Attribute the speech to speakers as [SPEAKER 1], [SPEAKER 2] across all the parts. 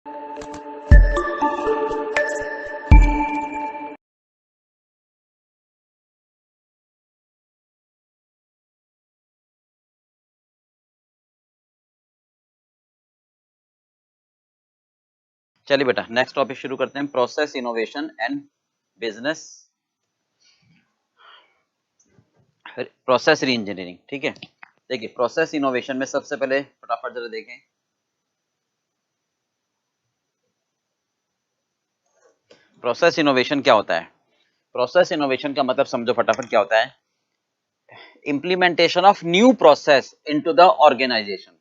[SPEAKER 1] चलिए बेटा next topic शुरू करते हैं, process innovation and business process री इंजीनियरिंग। ठीक है, देखिए प्रोसेस इनोवेशन में सबसे पहले फटाफट जरा देखें, प्रोसेस इनोवेशन क्या होता है। प्रोसेस इनोवेशन का मतलब समझो फटाफट क्या होता है, implementation of new process into the organisation.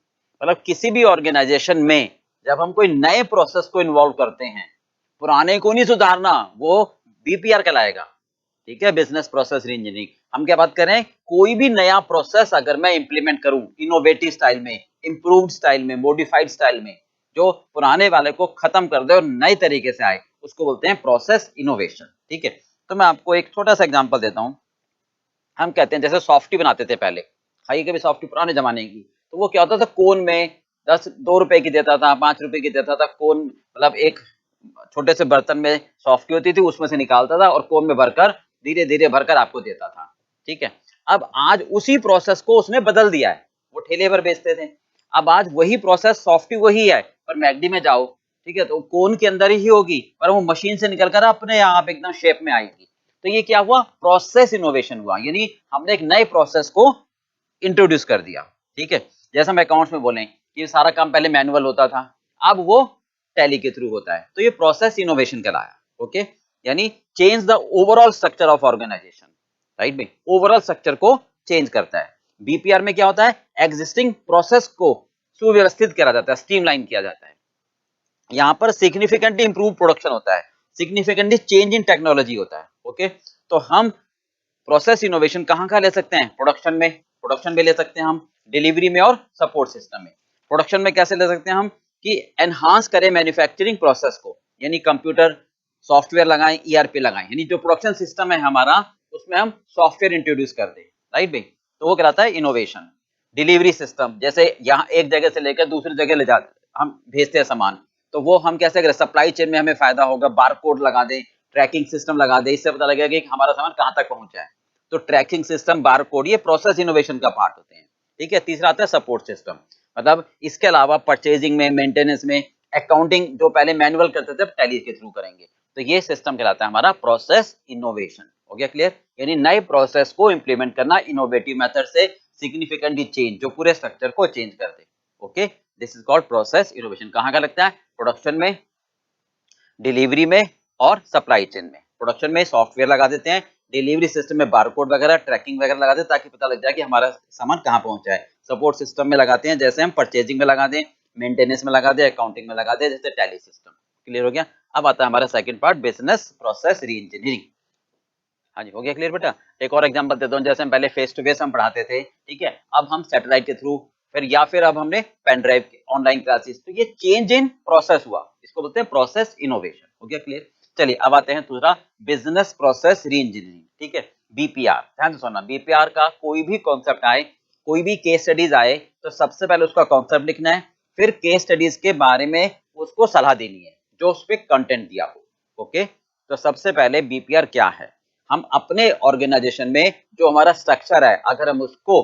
[SPEAKER 1] मतलब किसी भी ऑर्गेनाइजेशन में जब हम कोई नए प्रोसेस को इन्वॉल्व करते हैं, पुराने को नहीं सुधारना, वो बीपीआर कहलाएगा। ठीक है, बिजनेस प्रोसेस री इंजीनियरिंग। हम क्या बात करें, कोई भी नया प्रोसेस अगर मैं इंप्लीमेंट करूं इनोवेटिव स्टाइल में, इंप्रूव्ड स्टाइल में, मॉडिफाइड स्टाइल में, जो पुराने वाले को खत्म कर दे और नए तरीके से आए, उसको बोलते हैं प्रोसेस इनोवेशन। ठीक है, तो मैं आपको एक छोटा सा एग्जांपल देता हूं। हम कहते हैं जैसे सॉफ्टी बनाते थे पहले, खाइए कभी सॉफ्टी पुराने जमाने की, तो वो क्या होता था, कोन में 2 रुपए की देता था, 5 रुपए की देता था कोन, मतलब एक छोटे से बर्तन में सॉफ्टी होती थी, उसमें से निकालता था और कोन में भरकर धीरे धीरे भरकर आपको देता था। ठीक है, अब आज उसी प्रोसेस को उसने बदल दिया है, वो ठेले पर बेचते थे, अब आज वही प्रोसेस सॉफ्टी वही है, पर मैगडी में जाओ, ठीक है, तो कोन के अंदर ही होगी, पर वो मशीन से निकलकर अपने आप एकदम शेप में आएगी। तो ये क्या हुआ, प्रोसेस इनोवेशन हुआ, यानी हमने एक नए प्रोसेस को इंट्रोड्यूस कर दिया। ठीक है, जैसे हम अकाउंट्स में बोलें कि सारा काम पहले मैनुअल होता था, अब वो टैली के थ्रू होता है, तो ये प्रोसेस इनोवेशन कहलाया। ओके, यानी change the overall structure of organisation, right भाई, ओवरऑल स्ट्रक्चर को चेंज करता है। बीपीआर में क्या होता है, एग्जिस्टिंग प्रोसेस को सुव्यवस्थित किया जाता है, स्ट्रीमलाइन किया जाता है। यहाँ पर सिग्निफिकेंटली इंप्रूव प्रोडक्शन होता है, सिग्निफिकेंटली चेंज इन टेक्नोलॉजी होता है। ओके, तो हम प्रोसेस इनोवेशन कहाँ कहाँ ले सकते हैं, प्रोडक्शन में, प्रोडक्शन में ले सकते हैं हम, डिलीवरी में और सपोर्ट सिस्टम में। प्रोडक्शन में कैसे ले सकते हैं हम, कि एनहांस करें मैन्युफैक्चरिंग प्रोसेस को, यानी कंप्यूटर सॉफ्टवेयर लगाएं, ईआरपी लगाएं, यानी जो प्रोडक्शन सिस्टम है हमारा उसमें हम सॉफ्टवेयर इंट्रोड्यूस कर दें, राइट भाई, तो वो कहलाता है इनोवेशन। डिलीवरी सिस्टम, जैसे यहाँ एक जगह से लेकर दूसरी जगह ले जाते हम भेजते हैं सामान, तो वो हम कैसे करें, सप्लाई चेन में हमें फायदा होगा, बारकोड लगा दें, ट्रैकिंग सिस्टम लगा दें, इससे पता लगेगा कि हमारा सामान कहाँ तक पहुंचा है। तो ट्रैकिंग सिस्टम, बारकोड, ये प्रोसेस इनोवेशन का पार्ट होते हैं। ठीक है, तीसरा आता है सपोर्ट सिस्टम, मतलब इसके अलावा परचेजिंग में, मेंटेनेंस में, अकाउंटिंग जो पहले मैनुअल करते थे अब टैली के थ्रू करेंगे, तो ये सिस्टम कहलाता है हमारा प्रोसेस इनोवेशन। हो गया क्लियर, यानी नए प्रोसेस को इंप्लीमेंट करना इनोवेटिव मेथड से, सिग्निफिकेंटली चेंज, जो पूरे स्ट्रक्चर को चेंज कर दे। Okay, this is called process innovation. कहाँ का लगता है, प्रोडक्शन में, डिलीवरी में और सप्लाई चेन में। प्रोडक्शन में सॉफ्टवेयर लगा देते हैं, डिलीवरी सिस्टम में बारकोड वगैरह, ट्रैकिंग वगैरह लगा देते हैं ताकि पता लग जाए कि हमारा सामान कहाँ पहुंचा है। सपोर्ट सिस्टम में लगाते हैं, जैसे हम परचेजिंग में लगा दें, मेंटेनेंस में लगा दें, अकाउंटिंग में लगा दें, जैसे टैली सिस्टम। क्लियर हो गया। अब आता है हमारा सेकंड पार्ट, बिजनेस प्रोसेस री इंजीनियरिंग। हाँ जी, हो गया क्लियर बेटा। एक और एग्जांपल देता हूँ, जैसे हम पहले फेस टू फेस हम पढ़ाते थे, ठीक है, अब हम सैटेलाइट के थ्रू, फिर या फिर अब हमने पेन ड्राइव ऑनलाइन क्लासेस, तो ये चेंज इन प्रोसेस हुआ, इसको बोलते हैं प्रोसेस इनोवेशन। हो गया क्लियर। चलिए अब आते हैं दूसरा, बिजनेस प्रोसेस री इंजीनियरिंग। ठीक है, बीपीआर, ध्यान से सुनना, बीपीआर का कोई भी कॉन्सेप्ट आए, कोई भी केस स्टडीज आए, तो सबसे पहले उसका कॉन्सेप्ट लिखना है, फिर केस स्टडीज के बारे में उसको सलाह देनी है, जो उस पर कंटेंट दिया हो। ओके, तो सबसे पहले बीपीआर क्या है, हम अपने ऑर्गेनाइजेशन में जो हमारा स्ट्रक्चर है, अगर हम उसको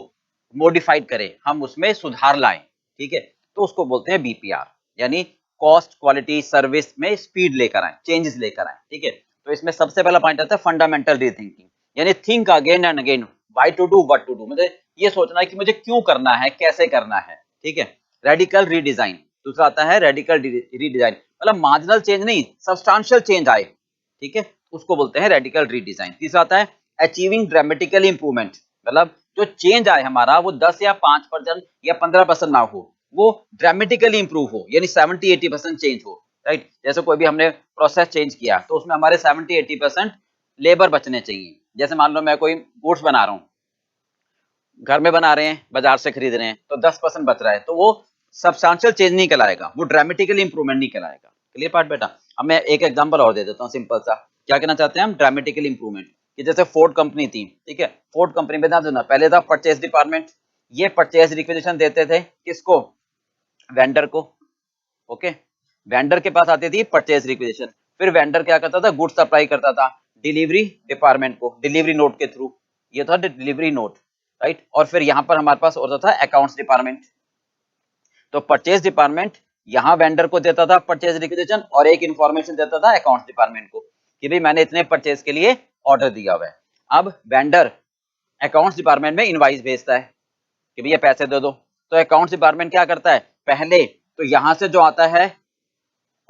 [SPEAKER 1] मॉडिफाइड करें, हम उसमें सुधार लाएं, ठीक है, तो उसको बोलते हैं बीपीआर, यानी कॉस्ट, क्वालिटी, सर्विस में स्पीड लेकर आए, चेंजेस लेकर आए। ठीक है, तो इसमें सबसे पहला पॉइंट आता है फंडामेंटल रीथिंकिंग, यानी think again and again, why to do, what to do, मुझे ये सोचना है कि मुझे क्यों करना है, कैसे करना है। ठीक है, रेडिकल रीडिजाइन, दूसरा आता है रेडिकल रीडिजाइन, मतलब मार्जिनल चेंज नहीं, सब्सटेंशियल चेंज आए, ठीक है, उसको बोलते हैं रेडिकल रीडिजाइन। तीसरा आता है अचीविंग ड्रामेटिकल इंप्रूवमेंट, मतलब जो चेंज आए हमारा वो 10 या 5% या 15% ना हो, वो ड्रामेटिकली इंप्रूव हो, यानी 70-80% चेंज हो, राइट। जैसे कोई भी हमने प्रोसेस चेंज किया तो उसमें हमारे 70-80% लेबर बचने चाहिए। जैसे मान लो मैं कोई गुड्स बना रहा हूँ, घर में बना रहे हैं, बाजार से खरीद रहे हैं, तो 10% बच रहा है, तो वो सब्सटेंशियल चेंज नहीं कहलाएगा, वो ड्रामेटिकली इंप्रूवमेंट नहीं कहलाएगा। क्लियर पार्ट बेटा। अब मैं एक एग्जांपल और दे देता हूँ सिंपल सा, क्या कहना चाहते हैं हम, ड्रामेटिकल इंप्रूवमेंट, कि जैसे फोर्ड कंपनी थी, ठीक है, फोर्ड कंपनी में ध्यान देना, पहले था परचेज डिपार्टमेंट, ये परचेज रिक्वेजिशन देते थे किसको, वेंडर को, ओके, वेंडर के पास आती थी परचेज रिक्विजिशन, फिर वेंडर क्या करता था, गुड्स सप्लाई करता था डिलीवरी डिपार्टमेंट को डिलीवरी नोट के थ्रू, ये था डिलीवरी नोट, राइट। और फिर यहाँ पर हमारे पास होता था अकाउंट्स डिपार्टमेंट। तो परचेज डिपार्टमेंट यहाँ वेंडर को देता था परचेज रिक्विजिशन और एक इंफॉर्मेशन देता था अकाउंट्स डिपार्टमेंट को कि भाई मैंने इतने परचेज के लिए ऑर्डर दिया हुआ है। अब वेंडर अकाउंट्स डिपार्टमेंट में इनवाइस भेजता है कि भैया पैसे दे दो। तो अकाउंट्स डिपार्टमेंट क्या करता है, पहले तो यहां से जो आता है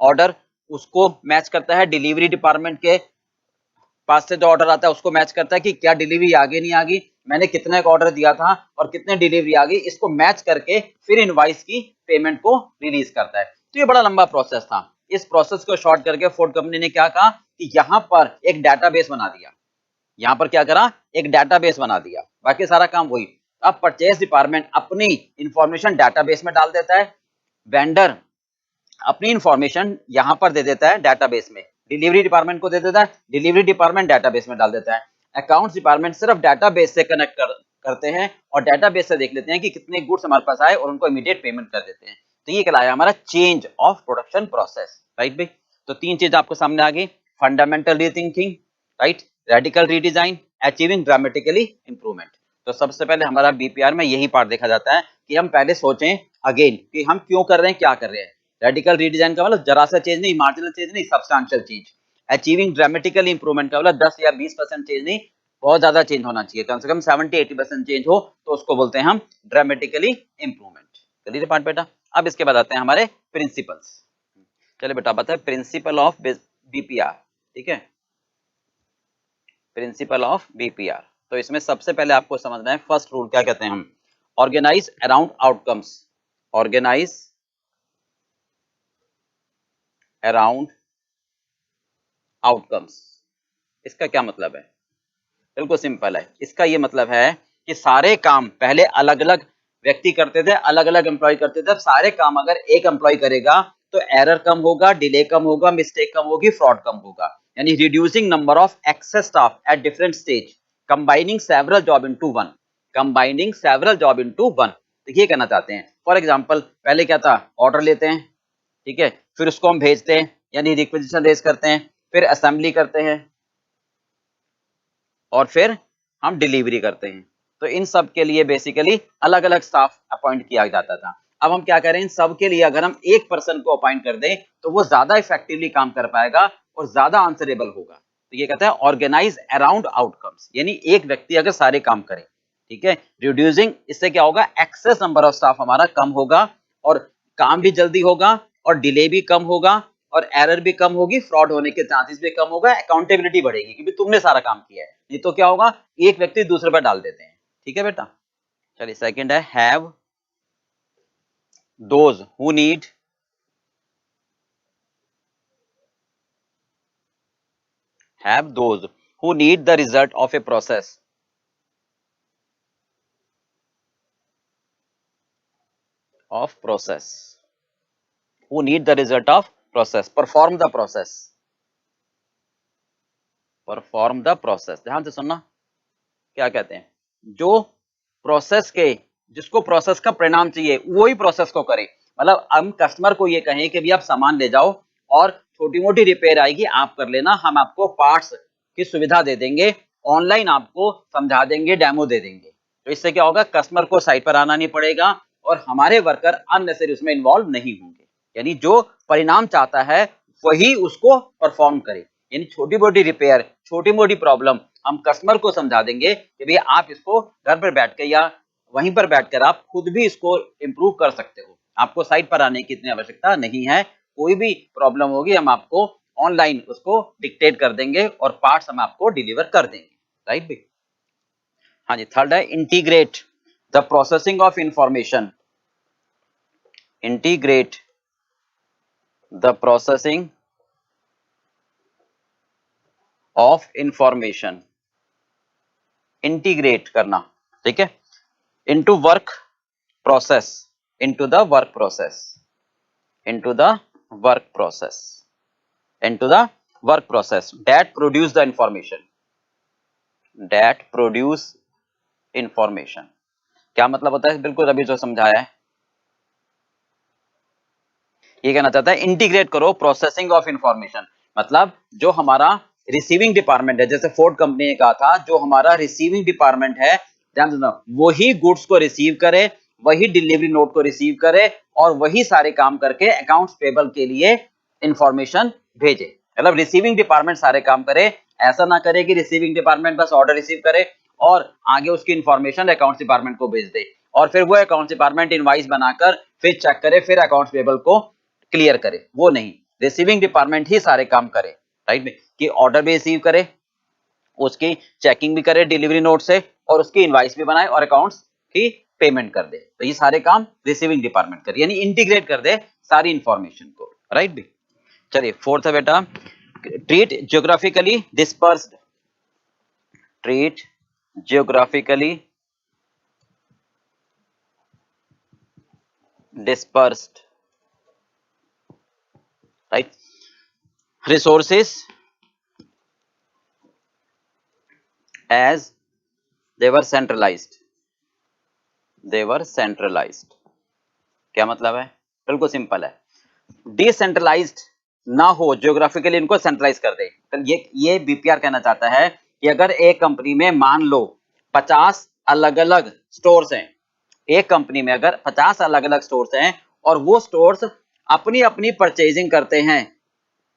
[SPEAKER 1] ऑर्डर उसको मैच करता है डिलीवरी डिपार्टमेंट के पास से जो ऑर्डर आता है उसको मैच करता है कि क्या डिलीवरी आ गई नहीं आ गई, मैंने कितने का ऑर्डर दिया था और कितने डिलीवरी आ गई, इसको मैच करके फिर इनवाइस की पेमेंट को रिलीज करता है। तो ये बड़ा लंबा प्रोसेस था। इस प्रोसेस को शॉर्ट करके फोर्ड कंपनी ने क्या कहा कि यहाँ पर एक डाटाबेस बना दिया, यहाँ पर क्या करा, एक डाटाबेस बना दिया, बाकी सारा काम वही। अब परचेज डिपार्टमेंट अपनी इंफॉर्मेशन डाटाबेस में डाल देता है, वेंडर अपनी इंफॉर्मेशन यहां पर दे देता है डाटाबेस में, डिलीवरी डिपार्टमेंट को दे देता है, डिलीवरी डिपार्टमेंट डाटाबेस में डाल देता है, अकाउंट्स डिपार्टमेंट सिर्फ डाटाबेस से कनेक्ट करते हैं और डाटाबेस से देख लेते हैं कि कितने गुड्स हमारे पास आए और उनको इमीडिएट पेमेंट कर देते हैं। तो ये कहलाया हमारा change of production process, right भाई। तो तीन चीज आपको सामने आ गई, fundamental rethinking, right, radical redesign, achieving dramatically improvement. तो सबसे पहले हमारा बीपीआर में यही पार्ट देखा जाता है कि हम पहले सोचें अगेन कि हम क्यों कर रहे हैं, क्या कर रहे हैं। रेडिकल रीडिजाइन का मतलब जरा सा चेंज नहीं, मार्जिनल चेंज नहीं, substantial change. Achieving dramatical improvement का मतलब 10 या 20% चेंज नहीं, बहुत ज्यादा चेंज होना चाहिए, कम से कम 70-80% चेंज हो तो उसको बोलते हैं हम ड्रामेटिकली इंप्रूवमेंट। चलिए पार्ट बेटा, अब इसके बाद आते हैं हमारे प्रिंसिपल्स। चलिए बेटा बताए प्रिंसिपल ऑफ बीपीआर, ठीक है, प्रिंसिपल ऑफ बीपीआर। तो इसमें सबसे पहले आपको समझना है फर्स्ट रूल क्या कहते हैं हम, organise around outcomes, organise around outcomes. इसका क्या मतलब है, बिल्कुल सिंपल है, इसका ये मतलब है कि सारे काम पहले अलग अलग व्यक्ति करते थे, अलग अलग एम्प्लॉय करते थे, अब सारे काम अगर एक एम्प्लॉय करेगा तो एरर कम होगा, डिले कम होगा, मिस्टेक कम होगी, फ्रॉड कम होगा। यानी reducing number of excess staff at different stage, combining several job into one, combining several job into one. तो ये कहना चाहते हैं, फॉर एग्जांपल पहले क्या था, ऑर्डर लेते हैं, ठीक है, फिर उसको हम भेजते हैं यानी रिक्वेजिशन रेज करते हैं, फिर असेंबली करते हैं और फिर हम डिलीवरी करते हैं। तो इन सब के लिए बेसिकली अलग अलग स्टाफ अपॉइंट किया जाता था। अब हम क्या करें, इन सब के लिए अगर हम एक पर्सन को अपॉइंट कर दें तो वो ज्यादा इफेक्टिवली काम कर पाएगा और ज्यादा आंसरेबल होगा। तो ये कहते हैं ऑर्गेनाइज अराउंड आउटकम्स, यानी एक व्यक्ति अगर सारे काम करे, ठीक है, रिड्यूसिंग, इससे क्या होगा, एक्सेस नंबर ऑफ स्टाफ हमारा कम होगा और काम भी जल्दी होगा और डिले भी कम होगा और एरर भी कम होगी, फ्रॉड होने के चांसेस भी कम होगा, अकाउंटेबिलिटी बढ़ेगी क्योंकि तुमने सारा काम किया है। नहीं तो क्या होगा, एक व्यक्ति दूसरे पर डाल देते हैं, ठीक है बेटा। चलिए सेकंड है have those who need the result of a process who need the result of process, perform the process। ध्यान से सुनना, क्या कहते हैं, जो प्रोसेस के, जिसको प्रोसेस का परिणाम चाहिए वही प्रोसेस को करे। मतलब हम कस्टमर को ये कहें कि भी आप सामान ले जाओ और छोटी मोटी रिपेयर आएगी आप कर लेना, हम आपको पार्ट्स की सुविधा दे देंगे, ऑनलाइन आपको समझा देंगे, डेमो दे देंगे। तो इससे क्या होगा, कस्टमर को साइट पर आना नहीं पड़ेगा और हमारे वर्कर अननेसेसरी उसमें इन्वॉल्व नहीं होंगे। यानी जो परिणाम चाहता है वही उसको परफॉर्म करे। यानी छोटी मोटी रिपेयर, छोटी मोटी प्रॉब्लम हम कस्टमर को समझा देंगे कि भैया आप इसको घर पर बैठ कर या वहीं पर बैठकर आप खुद भी इसको इम्प्रूव कर सकते हो, आपको साइट पर आने की इतनी आवश्यकता नहीं है। कोई भी प्रॉब्लम होगी हम आपको ऑनलाइन उसको डिक्टेट कर देंगे और पार्ट्स हम आपको डिलीवर कर देंगे, राइट भाई। हाँ जी, थर्ड है integrate the processing of information, integrate the processing of information, integrate करना, ठीक है, into work process, into the work process, into the work process, into the work process that produce the information, that produce information। क्या मतलब होता है, बिल्कुल अभी जो समझाया है ये कहना चाहता है इंटीग्रेट करो प्रोसेसिंग ऑफ इंफॉर्मेशन, मतलब जो हमारा रिसीविंग डिपार्टमेंट है, जैसे फोर्ड कंपनी ने कहा था जो हमारा रिसीविंग डिपार्टमेंट है, ध्यान देना, वही गुड्स को रिसीव करे, वही डिलीवरी नोट को रिसीव करे और वही सारे काम करके अकाउंट्स पेबल के लिए इंफॉर्मेशन भेजे। मतलब रिसीविंग डिपार्टमेंट सारे काम करे, ऐसा ना करे कि रिसीविंग डिपार्टमेंट बस ऑर्डर रिसीव करे और आगे उसकी इंफॉर्मेशन अकाउंट्स डिपार्टमेंट को भेज दे और फिर वो अकाउंट्स डिपार्टमेंट इनवाइस बनाकर फिर चेक करे, फिर अकाउंट्स पेबल को क्लियर करे। वो नहीं, रिसीविंग डिपार्टमेंट ही सारे काम करे, राइट में, कि ऑर्डर भी रिसीव करे, उसकी चेकिंग भी करे डिलीवरी नोट से और उसकी इनवाइस भी बनाए और अकाउंट्स की पेमेंट कर दे। तो ये सारे काम रिसीविंग डिपार्टमेंट करे, यानी इंटीग्रेट कर दे सारी इंफॉर्मेशन को, राइट भी। चलिए फोर्थ है बेटा, treat geographically dispersed, treat geographically dispersed, right, resources as they were centralized, they were centralized। क्या मतलब है? बिल्कुल सिंपल है, डिसेंट्रलाइज्ड ना हो, ज्योग्राफिकली इनको सेंट्रलाइज कर दे। तो ये बीपीआर कहना चाहता है कि अगर एक कंपनी में मान लो 50 अलग अलग स्टोर्स हैं, एक कंपनी में अगर 50 अलग अलग स्टोर्स हैं और वो स्टोर्स अपनी अपनी परचेजिंग करते हैं,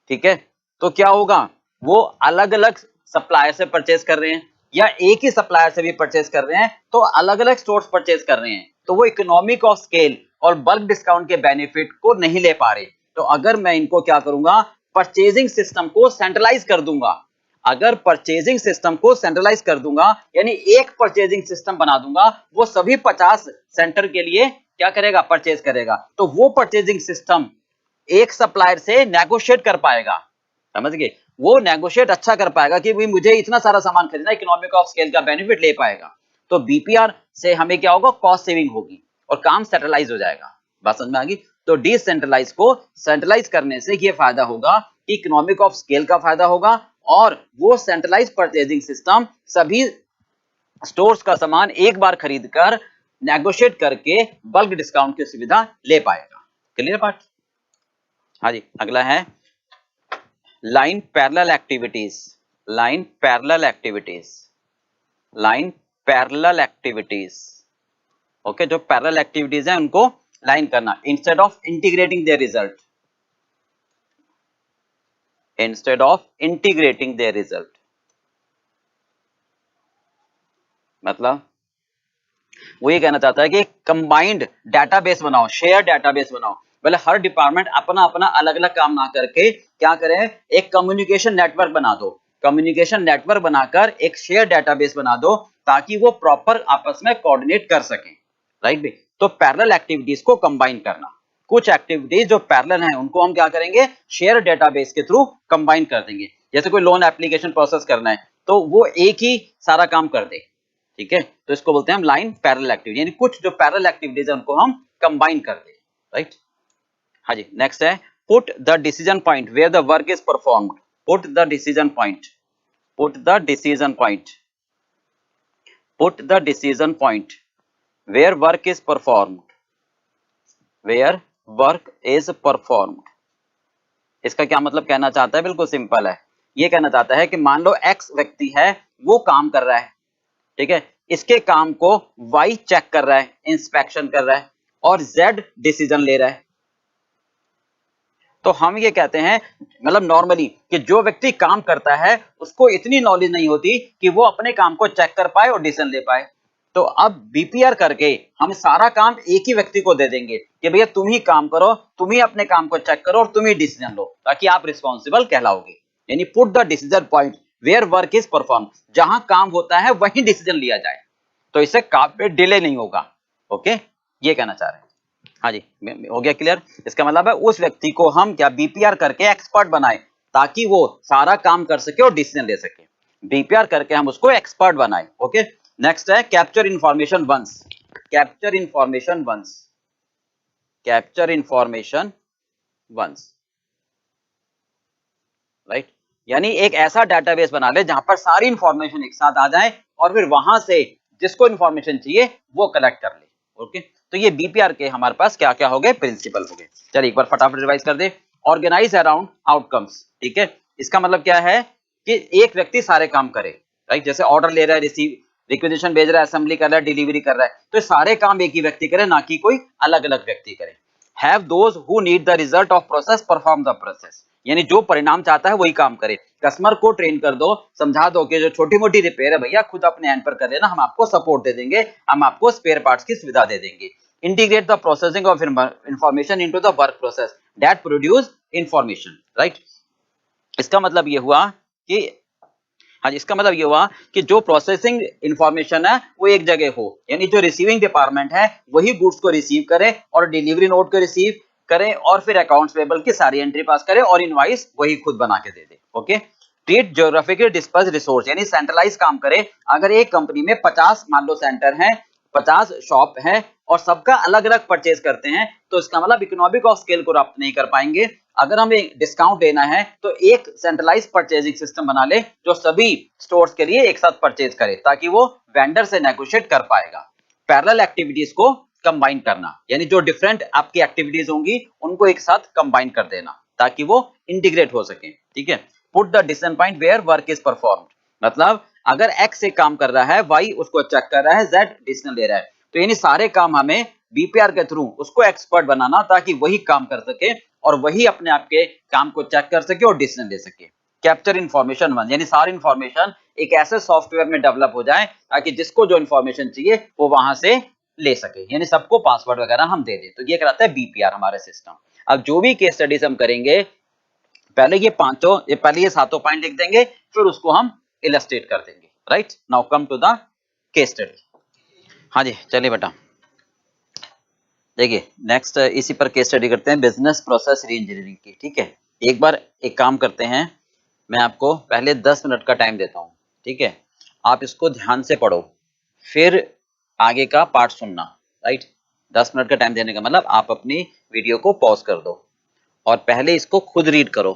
[SPEAKER 1] ठीक है, तो क्या होगा, वो अलग अलग सप्लायर से परचेज कर रहे हैं या एक ही सप्लायर से भी परचेज कर रहे हैं, तो अलग अलग स्टोर्स परचेज कर रहे हैं, तो वो इकोनॉमिक ऑफ स्केल और बल्क डिस्काउंट के बेनिफिट को नहीं ले पा रहे। तो अगर मैं इनको क्या करूंगा, परचेजिंग सिस्टम को सेंट्रलाइज कर दूंगा, अगर परचेजिंग सिस्टम को सेंट्रलाइज कर दूंगा यानी एक परचेजिंग सिस्टम बना दूंगा, वो सभी 50 सेंटर के लिए क्या करेगा, परचेज करेगा, तो वो परचेजिंग सिस्टम एक सप्लायर से नेगोशिएट कर पाएगा, समझ गए, वो नेगोशिएट अच्छा कर पाएगा कि भाई मुझे इतना सारा सामान खरीदना, इकोनॉमिक ऑफ स्केल का बेनिफिट ले पाएगा। तो बीपीआर से हमें क्या होगा, कॉस्ट सेविंग होगी और काम सेंट्रलाइज हो जाएगा। बात समझ में आ गई? तो डिसेंट्रलाइज को सेंट्रलाइज करने से ये फायदा होगा कि इकोनॉमिक ऑफ स्केल का फायदा होगा और वो सेंट्रलाइज परचेजिंग सिस्टम सभी स्टोर्स का सामान एक बार खरीद कर नेगोशिएट करके बल्क डिस्काउंट की सुविधा ले पाएगा। क्लियर बात? हाँ जी, अगला है line parallel activities, line parallel activities, line parallel activities, okay, जो पैरेलल एक्टिविटीज हैं उनको लाइन करना, instead of integrating there result, instead of integrating there result, मतलब वो ये कहना चाहता है कि कंबाइंड डाटाबेस बनाओ, शेयर डाटाबेस बनाओ, पहले हर डिपार्टमेंट अपना अपना अलग अलग काम ना करके क्या करें, एक कम्युनिकेशन नेटवर्क बना दो, कम्युनिकेशन नेटवर्क बनाकर एक शेयर डाटाबेस बना दो ताकि वो प्रॉपर आपस में कोऑर्डिनेट कर सकें, राइट भी। तो पैरेलल एक्टिविटीज को कंबाइन करना, कुछ एक्टिविटीज जो पैरेलल हैं उनको हम क्या करेंगे, शेयर डेटाबेस के थ्रू कंबाइन कर देंगे। जैसे कोई लोन एप्लीकेशन प्रोसेस करना है तो वो एक ही सारा काम कर दे, ठीक है, तो इसको बोलते हैं हम लाइन पैरेलल एक्टिविटी, यानी कुछ जो पैरेलल एक्टिविटीज है उनको हम कंबाइन कर दे, राइट। हाँ जी, नेक्स्ट है put the decision point where the work is performed, put the decision point, put the decision point, put the decision point where work is performed, where work is performed. इसका क्या मतलब कहना चाहता है, बिल्कुल सिंपल है, ये कहना चाहता है कि मान लो एक्स व्यक्ति है, वो काम कर रहा है, ठीक है, इसके काम को वाई चेक कर रहा है, इंस्पेक्शन कर रहा है और जेड डिसीजन ले रहा है। तो हम ये कहते हैं, मतलब नॉर्मली, कि जो व्यक्ति काम करता है उसको इतनी नॉलेज नहीं होती कि वो अपने काम को चेक कर पाए और डिसीजन ले पाए। तो अब बीपीआर करके हम सारा काम एक ही व्यक्ति को दे देंगे कि भैया तुम ही काम करो, तुम ही अपने काम को चेक करो और तुम ही डिसीजन लो, ताकि आप रिस्पॉन्सिबल कहलाओगे। यानी put the decision point where work is perform, जहां काम होता है वहीं डिसीजन लिया जाए, तो इससे काम पे डिले नहीं होगा। ओके, ये कहना चाह रहे हैं। हाँ जी, हो गया क्लियर? इसका मतलब है उस व्यक्ति को हम क्या बीपीआर करके एक्सपर्ट बनाए ताकि वो सारा काम कर सके और डिसीजन ले सके, बीपीआर करके हम उसको एक्सपर्ट बनाए। ओके, नेक्स्ट है capture information once, capture information once, capture information once, right, यानी एक ऐसा डेटाबेस बना ले जहां पर सारी इंफॉर्मेशन एक साथ आ जाए और फिर वहां से जिसको इंफॉर्मेशन चाहिए वो कलेक्ट कर ले। ओके, तो ये बीपीआर के हमारे पास क्या क्या हो गए, प्रिंसिपल हो गए। चलिए एक बार फटाफट रिवाइज कर दे। ऑर्गेनाइज अराउंड आउटकम्स, ठीक है, इसका मतलब क्या है कि एक व्यक्ति सारे काम करे, राइट, जैसे ऑर्डर ले रहा है, रिसीव रिक्वेजिशन भेज रहा है, असेंबली कर रहा है, डिलीवरी कर रहा है, तो सारे काम एक ही व्यक्ति करे, ना कि कोई अलग अलग व्यक्ति करे। Have those who need the result of process perform the process, यानी जो परिणाम चाहता है वही काम करे। कस्टमर को ट्रेन कर दो, समझा दो कि जो छोटी मोटी रिपेयर है भैया खुद अपने एंड पर कर लेना, हम आपको सपोर्ट दे देंगे, हम आपको स्पेयर पार्ट्स की सुविधा दे देंगे। Integrate the processing of information into the work process that produce information, right. इसका मतलब ये हुआ कि हाँ, इसका मतलब ये हुआ कि जो प्रोसेसिंग इंफॉर्मेशन है वो एक जगह हो, यानी जो रिसीविंग डिपार्टमेंट है वही गुड्स को रिसीव करे और डिलीवरी नोट को रिसीव करे और फिर अकाउंट्स पेबल की सारी एंट्री पास करे और इनवॉइस वही खुद बना के दे दे। Okay, treat geographically disperse resource, यानी सेंट्रलाइज काम करे। अगर एक कंपनी में 50 मान लो सेंटर है, 50 शॉप है और सबका अलग अलग परचेज करते हैं, तो इसका मतलब इकोनॉमिक ऑफ स्केल को प्राप्त नहीं कर पाएंगे। अगर हमें डिस्काउंट देना है तो एक सेंट्रलाइज परचेजिंग सिस्टम बना ले जो सभी स्टोर्स के लिए एक साथ परचेज करे, ताकि वो वेंडर से नेगोशिएट कर पाएगा। पैरेलल एक्टिविटीज को कंबाइन करना, यानी जो डिफरेंट आपकी एक्टिविटीज होंगी उनको एक साथ कंबाइन कर देना ताकि वो इंटीग्रेट हो सके, ठीक है। Put the decision point where work is performed, मतलब अगर एक्स एक काम कर रहा है, वाई उसको चेक कर रहा है, जेड डिसीजन ले रहा है, तो यानी सारे काम हमें बीपीआर के थ्रू उसको एक्सपर्ट बनाना ताकि वही काम कर सके और वही अपने आप के काम को चेक कर सके और डिसीजन ले सके। कैप्चर इंफॉर्मेशन वन, यानी सारी इंफॉर्मेशन एक ऐसे सॉफ्टवेयर में डेवलप हो जाए ताकि जिसको जो इंफॉर्मेशन चाहिए वो वहां से ले सके, यानी सबको पासवर्ड वगैरह हम दे दें। तो ये कराता है बीपीआर हमारे सिस्टम। अब जो भी केस स्टडीज हम करेंगे, पहले ये सातों पॉइंट लिख देंगे, फिर उसको हम इलस्ट्रेट कर देंगे, right. Now come to the case study. हाँ जी, चलिए बेटा, देखिए नेक्स्ट इसी पर केस स्टडी करते हैं, बिजनेस प्रोसेस री इंजीनियरिंग की, ठीक है। एक बार एक काम करते हैं, मैं आपको पहले 10 मिनट का टाइम देता हूँ, ठीक है, आप इसको ध्यान से पढ़ो, फिर आगे का पार्ट सुनना, राइट। 10 मिनट का टाइम देने का मतलब आप अपनी वीडियो को पॉज कर दो और पहले इसको खुद रीड करो,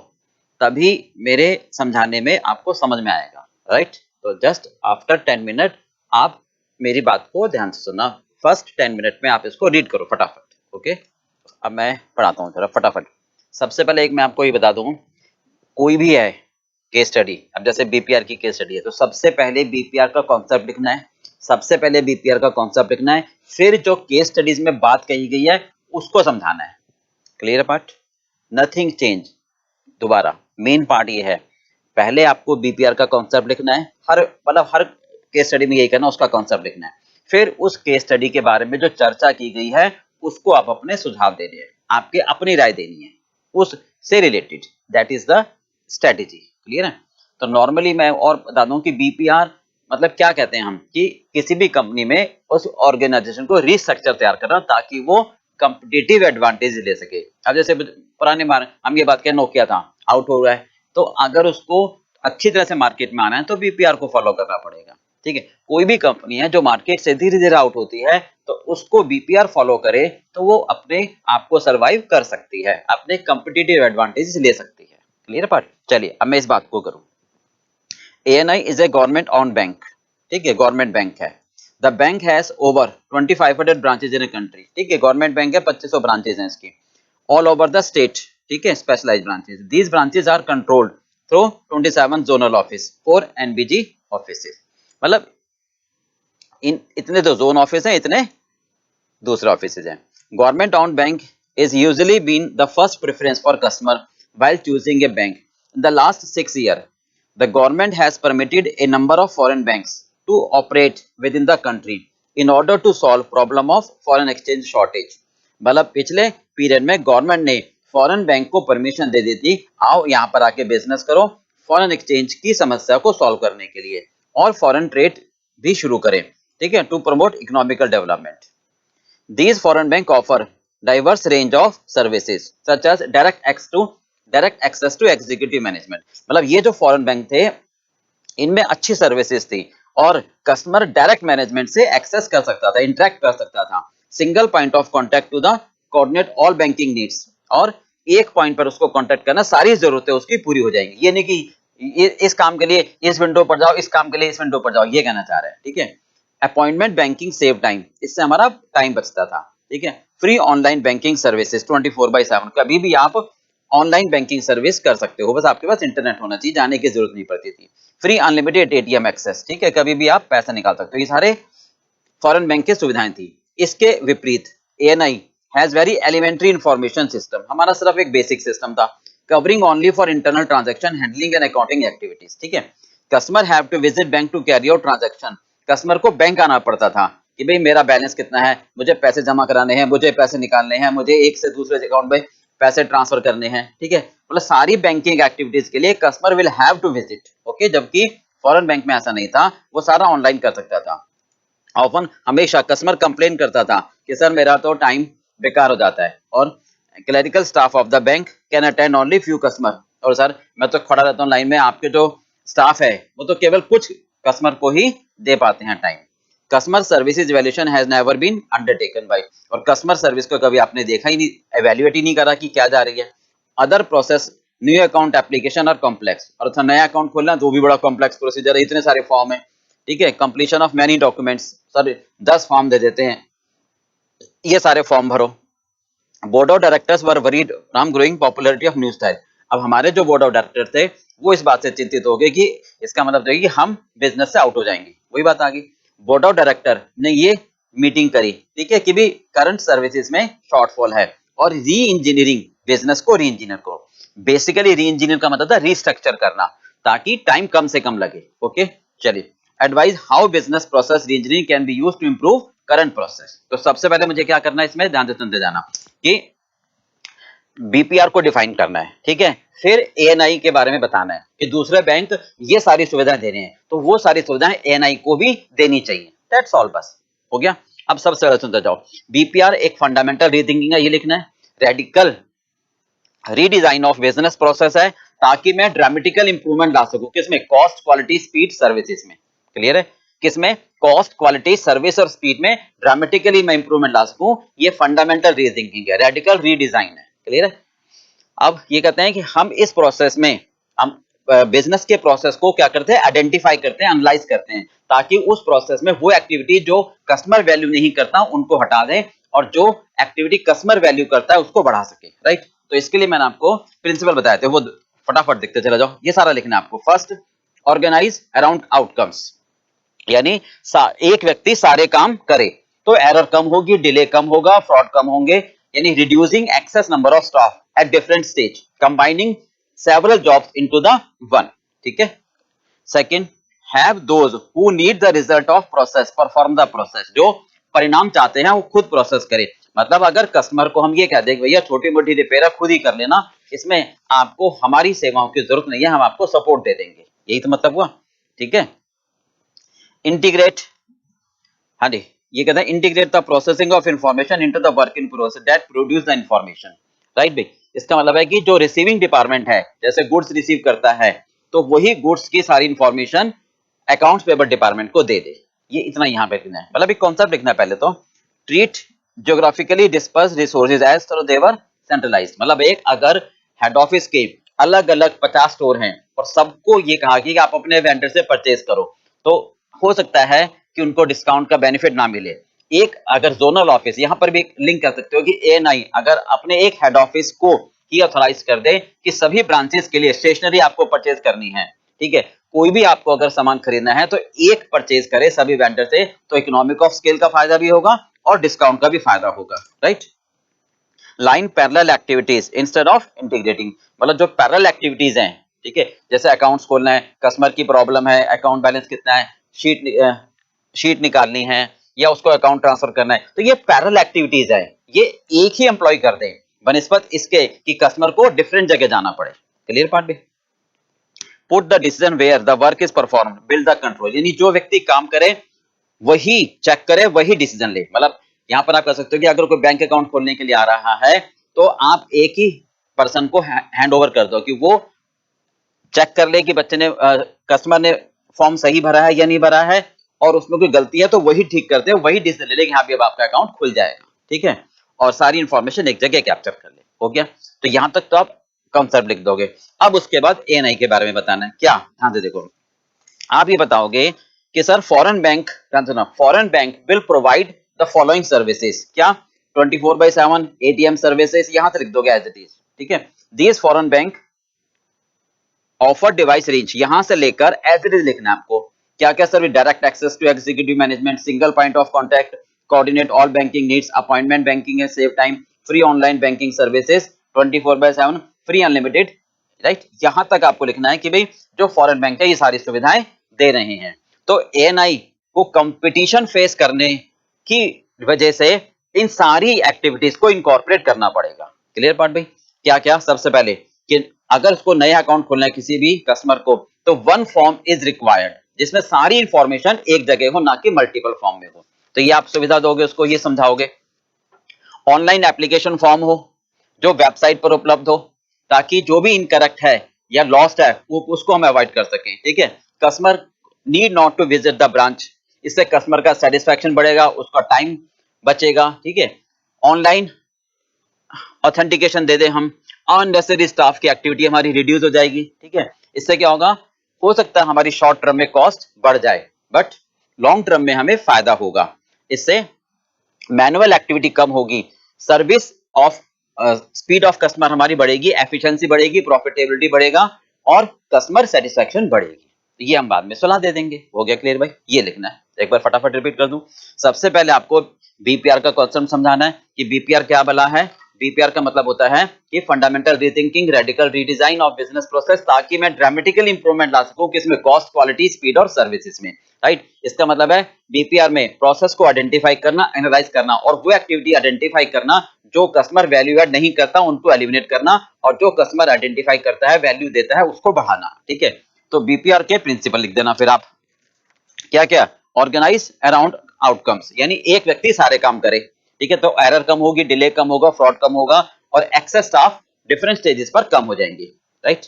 [SPEAKER 1] तभी मेरे समझाने में आपको समझ में आएगा, राइट। तो जस्ट आफ्टर 10 मिनट आप मेरी बात को ध्यान से सुनना, फर्स्ट 10 मिनट में आप इसको रीड करो फटाफट, ओके। अब मैं पढ़ाता हूँ जरा फटाफट। सबसे पहले एक मैं आपको ये बता दूं, कोई भी है केस स्टडी, अब जैसे बीपीआर की केस स्टडी है, तो सबसे पहले बीपीआर का कॉन्सेप्ट लिखना है, सबसे पहले बीपीआर का कॉन्सेप्ट लिखना है, फिर जो केस स्टडीज में बात कही गई है उसको समझाना है। Clear part, nothing change. दोबारा मेन पार्ट ये है, पहले आपको बीपीआर का कॉन्सेप्ट लिखना है, हर केस स्टडी में यही करना, उसका कॉन्सेप्ट लिखना है, फिर उस केस स्टडी के बारे में जो चर्चा की गई है उसको आप अपने सुझाव देने हैं, आपके अपनी राय देनी है उससे related, that is the strategy. Clear है। तो नॉर्मली मैं और बता दूं कि बीपीआर मतलब क्या कहते हैं हम, कि किसी भी कंपनी में उस ऑर्गेनाइजेशन को रिस्ट्रक्चर तैयार करना ताकि वो कंपटीटिव एडवांटेज ले सके। अब जैसे पुराने बार हम ये बात करें, नोकिया था आउट हो रहा है, तो अगर उसको अच्छी तरह से मार्केट में आना है तो बीपीआर को फॉलो करना पड़ेगा, ठीक है। कोई भी कंपनी है जो मार्केट से धीरे धीरे आउट होती है तो उसको बीपीआर फॉलो करे तो वो अपने आप को सर्वाइव कर सकती है, अपने कंपटीटिव एडवांटेज ले सकती है। Clear part. चलिए अब मैं इस बात को करूं, ANI is a government on bank, ठीक है, गवर्नमेंट बैंक है। The bank has over 2500 branches in a country, ठीक है, गवर्नमेंट बैंक है, 2500 ब्रांचेज हैं इसकी, ऑल ओवर द स्टेट, ठीक है, specialised branches. These branches are controlled through 27 zonal office, 4 NBG offices, मतलब इतने तो जोन ऑफिस हैं, इतने दूसरे ऑफिसेज हैं। Government on bank is usually been the first preference for customer while choosing a bank. In the last 6 years, the government has permitted a number of foreign banks to operate within the country in order to solve problem of foreign exchange shortage. मतलब पिछले period में government ने foreign bank को permission दे दी थी, आओ यहाँ पर आके बिजनेस करो, फॉरेन एक्सचेंज की समस्या को सॉल्व करने के लिए, और फॉरेन ट्रेड भी शुरू करें, ठीक है, to promote economical development. These foreign bank offer diverse range of services such as direct access to executive management. मतलब ये जो फॉरेन बैंक थे इनमें अच्छी सर्विसेज थी और कस्टमर डायरेक्ट मैनेजमेंट से एक्सेस कर सकता था, इंटरेक्ट कर सकता था, single point of contact to the coordinate all banking needs, और एक पॉइंट पर उसको कांटेक्ट करना, सारी जरूरतें उसकी पूरी हो जाएंगी। ये नहीं कि ये इस काम के लिए इस विंडो पर जाओ, इस काम के लिए इस विंडो पर जाओ, ये कहना चाह रहे हैं, ठीक है। अपॉइंटमेंट बैंकिंग सेव टाइम, इससे हमारा टाइम बचता था, ठीक है। फ्री ऑनलाइन बैंकिंग सर्विसेज 24/7, कभी भी आप ऑनलाइन बैंकिंग सर्विस कर सकते हो, बस आपके पास इंटरनेट होना चाहिए, जाने की जरूरत नहीं पड़ती थी। फ्री अनलिमिटेड एटीएम एक्सेस, ठीक है, कभी भी आप पैसा निकाल सकते हो, ये सारे फॉरेन बैंक की सुविधाएं थी। इसके विपरीत ANI has very elementary information system, हमारा सिर्फ एक बेसिक सिस्टम था, covering only for internal transaction handling and accounting activities, ठीक है। Customer have to visit bank to carry out transaction, customer को बैंक आना पड़ता था कि भाई मेरा बैलेंस कितना है, मुझे पैसे जमा कराने हैं, मुझे पैसे निकालने हैं, मुझे एक से दूसरे अकाउंट में पैसे ट्रांसफर करने हैं, ठीक है। मतलब सारी बैंकिंग एक्टिविटीज के लिए customer will have to visit, okay, जबकि फॉरेन बैंक में ऐसा नहीं था, वो सारा ऑनलाइन कर सकता था। ऑफन हमेशा कस्टमर कंप्लेन करता था कि सर मेरा तो टाइम बेकार हो जाता है, और clerical staff of the bank can attend only few customer, और सर मैं तो खड़ा रहता हूँ लाइन में, आपके जो स्टाफ है वो तो केवल कुछ कस्टमर को ही दे पाते हैं time. Customer services evaluation has never been undertaken by, और कस्टमर सर्विस को कभी आपने देखा ही नहीं, इवैल्यूएट ही नहीं करा कि क्या जा रही है। Other process new account application और कॉम्प्लेक्स, और अच्छा नया अकाउंट खोलना तो वो भी बड़ा कॉम्प्लेक्स प्रोसीजर है, इतने सारे फॉर्म है, ठीक है। Completion of many documents, sir 10 form दे देते हैं, ये सारे फॉर्म भरो। Board of directors were worried from growing popularity of news style, अब हमारे जो बोर्ड ऑफ डायरेक्टर थे वो इस बात से चिंतित हो गए कि इसका मतलब है कि हम बिजनेस से आउट हो जाएंगे, वही बात आ गई। बोर्ड ऑफ डायरेक्टर ने ये मीटिंग करी, ठीक है, कि भी करंट सर्विसेज में शॉर्टफॉल है, और री इंजीनियरिंग, बिजनेस को री इंजीनियर को, बेसिकली री इंजीनियर का मतलब था रीस्ट्रक्चर करना, ताकि टाइम कम से कम लगे, ओके। चलिए, advise how business process reengineering can be used to improve current process. तो सबसे पहले मुझे क्या करना है, इसमें ध्यान से सुनते जाना कि बीपीआर को डिफाइन करना है, ठीक है। फिर एएनआई के बारे में बताना है कि दूसरे बैंक ये सारी सुविधाएं दे रहे हैं, तो वो सारी सुविधाएं एएनआई को भी देनी चाहिए, दैट्स ऑल, बस हो गया। अब सबसे पहले सुनते जाओ, बीपीआर एक फंडामेंटल रीथिंकिंग है, ये लिखना है। Radical redesign of business process है, ताकि मैं ड्रामेटिकल इंप्रूवमेंट ला सकूं, किसमें, कॉस्ट, क्वालिटी, स्पीड, सर्विसेज में, क्लियर है, किसमें, कॉस्ट, क्वालिटी, सर्विस और स्पीड में ड्रामेटिकली मैं इंप्रूवमेंट ला सकूं, ये फंडामेंटल रीथिंकिंग है, रेडिकल रीडिजाइन है, क्लियर है। अब ये कहते हैं कि हम इस प्रोसेस में, हम बिजनेस के प्रोसेस को क्या करते हैं, आइडेंटिफाई करते हैं, एनालाइज करते हैं, ताकि उस प्रोसेस में वो एक्टिविटी जो कस्टमर वैल्यू नहीं करता उनको हटा दें, और जो एक्टिविटी कस्टमर वैल्यू करता है उसको बढ़ा सके, राइट। तो इसके लिए मैंने आपको प्रिंसिपल बताए थे, वो फटाफट देखते चला जाओ, ये सारा लिखना है आपको। फर्स्ट, ऑर्गेनाइज अराउंड आउटकम्स, यानी एक व्यक्ति सारे काम करे तो एरर कम होगी, डिले कम होगा, फ्रॉड कम होंगे, यानी reducing excess number of staff at different stage, combining several jobs into the one, ठीक है। Second, have those who need the result of process perform the process, जो परिणाम चाहते हैं वो खुद प्रोसेस करे, मतलब अगर कस्टमर को हम ये कह दें भैया छोटी मोटी रिपेयर खुद ही कर लेना, इसमें आपको हमारी सेवाओं की जरूरत नहीं है, हम आपको सपोर्ट दे देंगे, यही तो मतलब हुआ, ठीक है। इंटीग्रेट, हाँ जी, ये कहते हैं integrate the processing of information into the work in process that produce the information, right भाई। इसका मतलब है कि जो रिसीविंग डिपार्टमेंट है, जैसे गुड्स रिसीव करता है, तो वही गुड्स की सारी इंफॉर्मेशन अकाउंट्स पेबल डिपार्टमेंट को दे दे, ये इतना यहाँ पे लिखना है, मतलब एक कॉन्सेप्ट लिखना है पहले तो। Treat geographically disperse resources as through their centralized, मतलब एक अगर हेड ऑफिस के अलग अलग 50 स्टोर हैं और सबको ये कहा कि आप अपने वेंडर से परचेज करो, तो हो सकता है कि उनको डिस्काउंट का बेनिफिट ना मिले। एक अगर जोनल ऑफिस, यहां पर भी एक लिंक कर सकते हो कि एएनआई अगर अपने एक हेड ऑफिस को ही ऑथराइज कर दे कि सभी ब्रांचेस के लिए स्टेशनरी आपको परचेज करनी है, ठीक है, कोई भी आपको अगर सामान खरीदना है तो एक परचेज करे सभी वेंडर से, तो इकोनॉमिक ऑफ स्केल का फायदा भी होगा और डिस्काउंट का भी फायदा होगा, right. Line parallel activities instead of integrating, मतलब जो पैरेलल एक्टिविटीज हैं, ठीक है, जैसे अकाउंट्स खोलना है, कस्टमर की प्रॉब्लम है, अकाउंट बैलेंस कितना है, शीट निकालनी है, या उसको अकाउंट ट्रांसफर करना है, तो ये पैरेलल एक्टिविटीज है, ये एक ही एम्प्लॉय कर दे बनिस्बत इसके कि कस्टमर को डिफरेंट जगह जाना पड़े, क्लियर पार्ट भी। Put the decision where the work is perform build the control, यानी जो व्यक्ति काम करे वही चेक करे, वही डिसीजन ले, मतलब यहां पर आप कर सकते हो कि अगर कोई बैंक अकाउंट खोलने के लिए आ रहा है तो आप एक ही पर्सन को हैंड ओवर कर दो कि वो चेक कर ले कि बच्चे ने कस्टमर ने फॉर्म सही भरा है या नहीं भरा है, और उसमें कोई गलती है तो वही ठीक करते हैं, वही डिसीजन ले ले कि हाँ भी अब आपका अकाउंट खुल जाएगा, ठीक है, और सारी इंफॉर्मेशन एक जगह कैप्चर कर ले, हो गया। तो यहां तक तो आप कॉन्सेप्ट लिख दोगे। अब उसके बाद एएनआई के बारे में बताना है, क्या ध्यान से देखो, आप ये बताओगे कि sir foreign bank will provide the following services, क्या 24/7 एटीएम सर्विसेज, यहां से लिख दोगे एज इट इज, ठीक है। These foreign bank offer device range, यहां से लेकर एज इट इज लिखना है आपको, क्या क्या service, direct access to executive management, single point of contact, coordinate all banking needs, appointment banking है, save time, free online banking services, 24/7 free unlimited, right. यहां तक आपको लिखना है कि भाई जो फॉरेन बैंक है ये सारी सुविधाएं दे रहे हैं। तो एएनआई को कंपटीशन फेस करने की वजह से इन सारी एक्टिविटीज को इनकॉर्पोरेट करना पड़ेगा। क्लियर पार्ट भाई? क्या क्या, सबसे पहले कि अगर उसको नया अकाउंट खोलना है किसी भी कस्टमर को, तो वन फॉर्म इज रिक्वायर्ड जिसमें सारी इंफॉर्मेशन एक जगह हो, ना कि मल्टीपल फॉर्म में हो। तो ये आप सुविधा दोगे उसको, ये समझाओगे। ऑनलाइन एप्लीकेशन फॉर्म हो जो वेबसाइट पर उपलब्ध हो, ताकि जो भी इनकरेक्ट है या लॉस्ट है वो उसको हम अवॉइड कर सकें, ठीक है। Customer need not to visit the branch, इससे कस्टमर का सेटिस्फैक्शन बढ़ेगा, उसका टाइम बचेगा, ठीक है। ऑनलाइन ऑथेंटिकेशन दे दे हम, अननेसेसरी स्टाफ की एक्टिविटी हमारी रिड्यूस हो जाएगी, ठीक है। इससे क्या होगा, हो सकता है हमारी शॉर्ट टर्म में कॉस्ट बढ़ जाए बट लॉन्ग टर्म में हमें फायदा होगा। इससे मैनुअल एक्टिविटी कम होगी, service of speed of customer हमारी बढ़ेगी, एफिशिएंसी बढ़ेगी, प्रॉफिटेबिलिटी बढ़ेगा और कस्टमर सेटिस्फैक्शन बढ़ेगी। तो ये हम बाद में सलाह दे देंगे। हो गया क्लियर भाई? ये लिखना है, एक बार फटाफट रिपीट कर दूं। सबसे पहले आपको बीपीआर का कॉन्सेप्ट समझाना है कि बीपीआर क्या बला है। बीपीआर का मतलब होता है कि fundamental rethinking, radical redesign of business process, ताकि मैं ड्रामेटिकल इंप्रूवमेंट ला सकूं किसमें, कॉस्ट, क्वालिटी, स्पीड और सर्विसेज में, राइट। इसका मतलब है बीपीआर में प्रोसेस को आइडेंटिफाई करना, एनालाइज करना और वो एक्टिविटी आइडेंटिफाई करना जो कस्टमर वैल्यू ऐड नहीं करता उनको एलिमिनेट करना, और जो कस्टमर आइडेंटिफाई करता है, वैल्यू देता है, उसको बढ़ाना, ठीक है। तो बीपीआर के प्रिंसिपल लिख देना फिर आप। क्या क्या, ऑर्गेनाइज अराउंड आउटकम्स, यानी एक व्यक्ति सारे काम करे, ठीक है। तो एरर कम होगी, डिले कम होगा, फ्रॉड कम होगा और एक्सेस स्टाफ डिफरेंट स्टेजेस पर कम हो जाएंगे, राइट।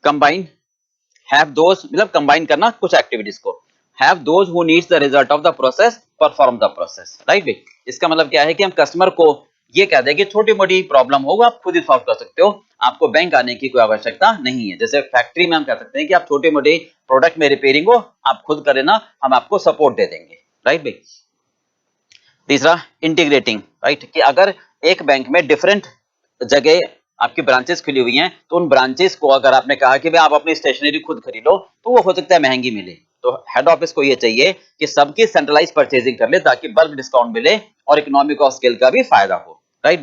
[SPEAKER 1] कंबाइन, हैव दोज, मतलब कंबाइन करना कुछ एक्टिविटीज को, have those who needs the result of the process perform the process, right. इसका मतलब क्या है कि हम कस्टमर को ये कह दें कि छोटी मोटी प्रॉब्लम होगा आप खुद ही सॉल्व कर सकते हो, आपको बैंक आने की कोई आवश्यकता नहीं है। जैसे फैक्ट्री में हम कह सकते हैं कि आप छोटे मोटे प्रोडक्ट में रिपेयरिंग हो आप खुद करें ना, हम आपको सपोर्ट दे देंगे, राइट भाई। तीसरा, इंटीग्रेटिंग, राइट, कि अगर एक बैंक में डिफरेंट जगह आपकी ब्रांचेस खुली हुई हैं, तो उन ब्रांचेस को अगर आपने कहा कि भाई आप अपनी स्टेशनरी खुद खरीदो, तो वो हो सकता है महंगी मिले। तो हेड ऑफिस को ये चाहिए कि सबकी सेंट्रलाइज परचेजिंग कर ले ताकि बल्क डिस्काउंट मिले और इकोनॉमिक ऑफ स्केल का भी फायदा हो, राइट।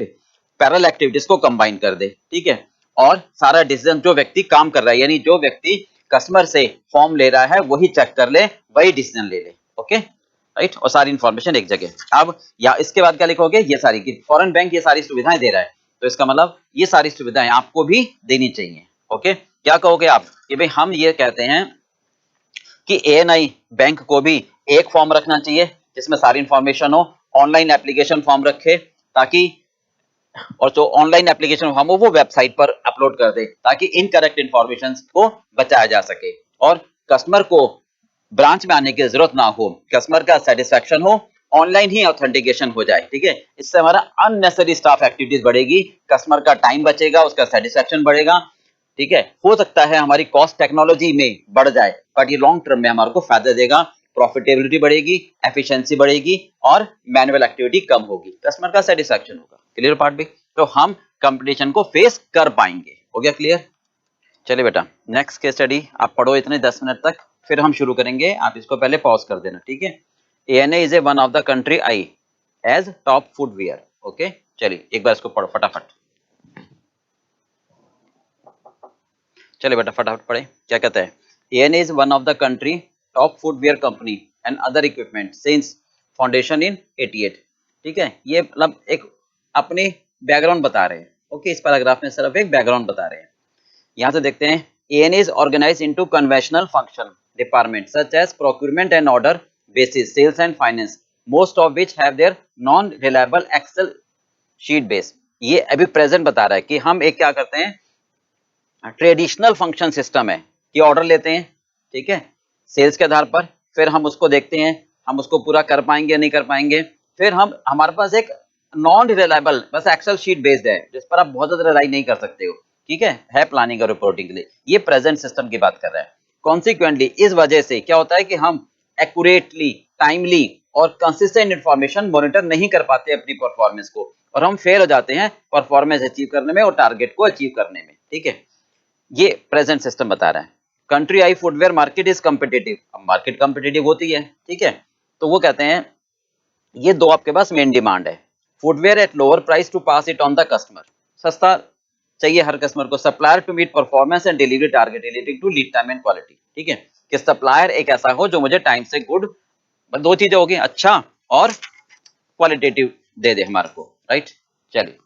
[SPEAKER 1] पैरेलल एक्टिविटीज को कंबाइन कर दे, ठीक है। और सारा डिसीजन जो व्यक्ति काम कर रहा है, यानी जो व्यक्ति कस्टमर से फॉर्म ले रहा है वही चेक कर ले, वही डिसीजन ले ले, ओके, राइट। और सारी इंफॉर्मेशन एक जगह। अब या इसके बाद क्या लिखोगे, ये सारी कि फॉरेन बैंक ये सारी सुविधाएं दे रहा है, तो इसका मतलब ये सारी सुविधाएं आपको भी देनी चाहिए, ओके। क्या कहोगे आप कि भाई हम ये कहते हैं कि एएनआई बैंक को भी एक फॉर्म रखना चाहिए जिसमें सारी इंफॉर्मेशन हो, ऑनलाइन एप्लीकेशन फॉर्म रखे ताकि, और जो ऑनलाइन एप्लीकेशन फॉर्म हो वो वेबसाइट पर अपलोड कर दे ताकि इनकरेक्ट इंफॉर्मेशन को बचाया जा सके और कस्टमर को ब्रांच में आने की जरूरत ना हो, कस्टमर का सेटिस्फैक्शन हो, ऑनलाइन ही ऑथेंटिकेशन हो जाए, ठीक है। इससे हमारा अननेसेसरी स्टाफ एक्टिविटीज बढ़ेगी, कस्टमर का टाइम बचेगा, उसका सेटिस्फैक्शन बढ़ेगा, ठीक है। हो सकता है हमारी कॉस्ट टेक्नोलॉजी में बढ़ जाए बट ये लॉन्ग टर्म में हमारे को फायदा देगा, प्रॉफिटेबिलिटी बढ़ेगी, एफिशिएंसी बढ़ेगी और मैनुअल एक्टिविटी कम होगी, कस्टमर का सेटिस्फैक्शन होगा। क्लियर पार्ट भी? तो हम कंपटीशन को फेस कर पाएंगे। हो गया क्लियर? चलिए बेटा, नेक्स्ट केस स्टडी आप पढ़ो इतने 10 मिनट तक, फिर हम शुरू करेंगे। आप इसको पहले पॉज कर देना, ठीक है। ANA is a one of the country I as top footwear, okay. चलिए एक बार इसको पढ़ो फटाफट। चलिए बेटा फटाफट पढ़े, क्या कहता है। ANA is one of the country top footwear company and other equipment since foundation इन 88, ठीक है। ये मतलब एक अपनी बैकग्राउंड बता रहे हैं, ओके। इस पैराग्राफ में सिर्फ एक बैकग्राउंड बता रहे हैं। यहां से देखते हैं, ANA is organised into conventional function department such as procurement and order basis, sales and finance, most of which have their non reliable excel sheet base. ये अभी प्रेजेंट बता रहा है कि हम एक क्या करते हैं, ट्रेडिशनल फंक्शन सिस्टम है कि ऑर्डर लेते हैं, ठीक है, सेल्स के आधार पर, फिर हम उसको देखते हैं हम उसको पूरा कर पाएंगे या नहीं कर पाएंगे, फिर हम हमारे पास एक नॉन रिलायबल बस एक्सेल शीट बेस्ड है जिस पर आप बहुत ज्यादा रिलाई नहीं कर सकते हो, ठीक है प्लानिंग और रिपोर्टिंग के लिए। ये प्रेजेंट सिस्टम की बात कर रहा है। कॉन्सिक्वेंटली इस वजह से क्या होता है कि हम एक्यूरेटली, टाइमली और कंसिस्टेंट इंफॉर्मेशन मॉनिटर नहीं कर पाते अपनी परफॉर्मेंस को, और हम फेल हो जाते हैं परफॉर्मेंस अचीव करने में और टारगेट को अचीव करने में। ठीक है, ये प्रेजेंट सिस्टम बता रहा है। Country I footwear market is competitive, अब मार्केट कॉम्पिटिटिव होती है। ठीक है, तो वो कहते हैं ये दो आपके पास मेन डिमांड है, footwear at lower price to pass it on the customer, सस्ता चाहिए हर कस्टमर को, supplier to meet performance and delivery target relating to lead time and quality. ठीक है, कि सप्लायर एक ऐसा हो जो मुझे टाइम से गुड, दो चीजें होगी, अच्छा और क्वालिटेटिव दे दे हमारे को, राइट। चलिए,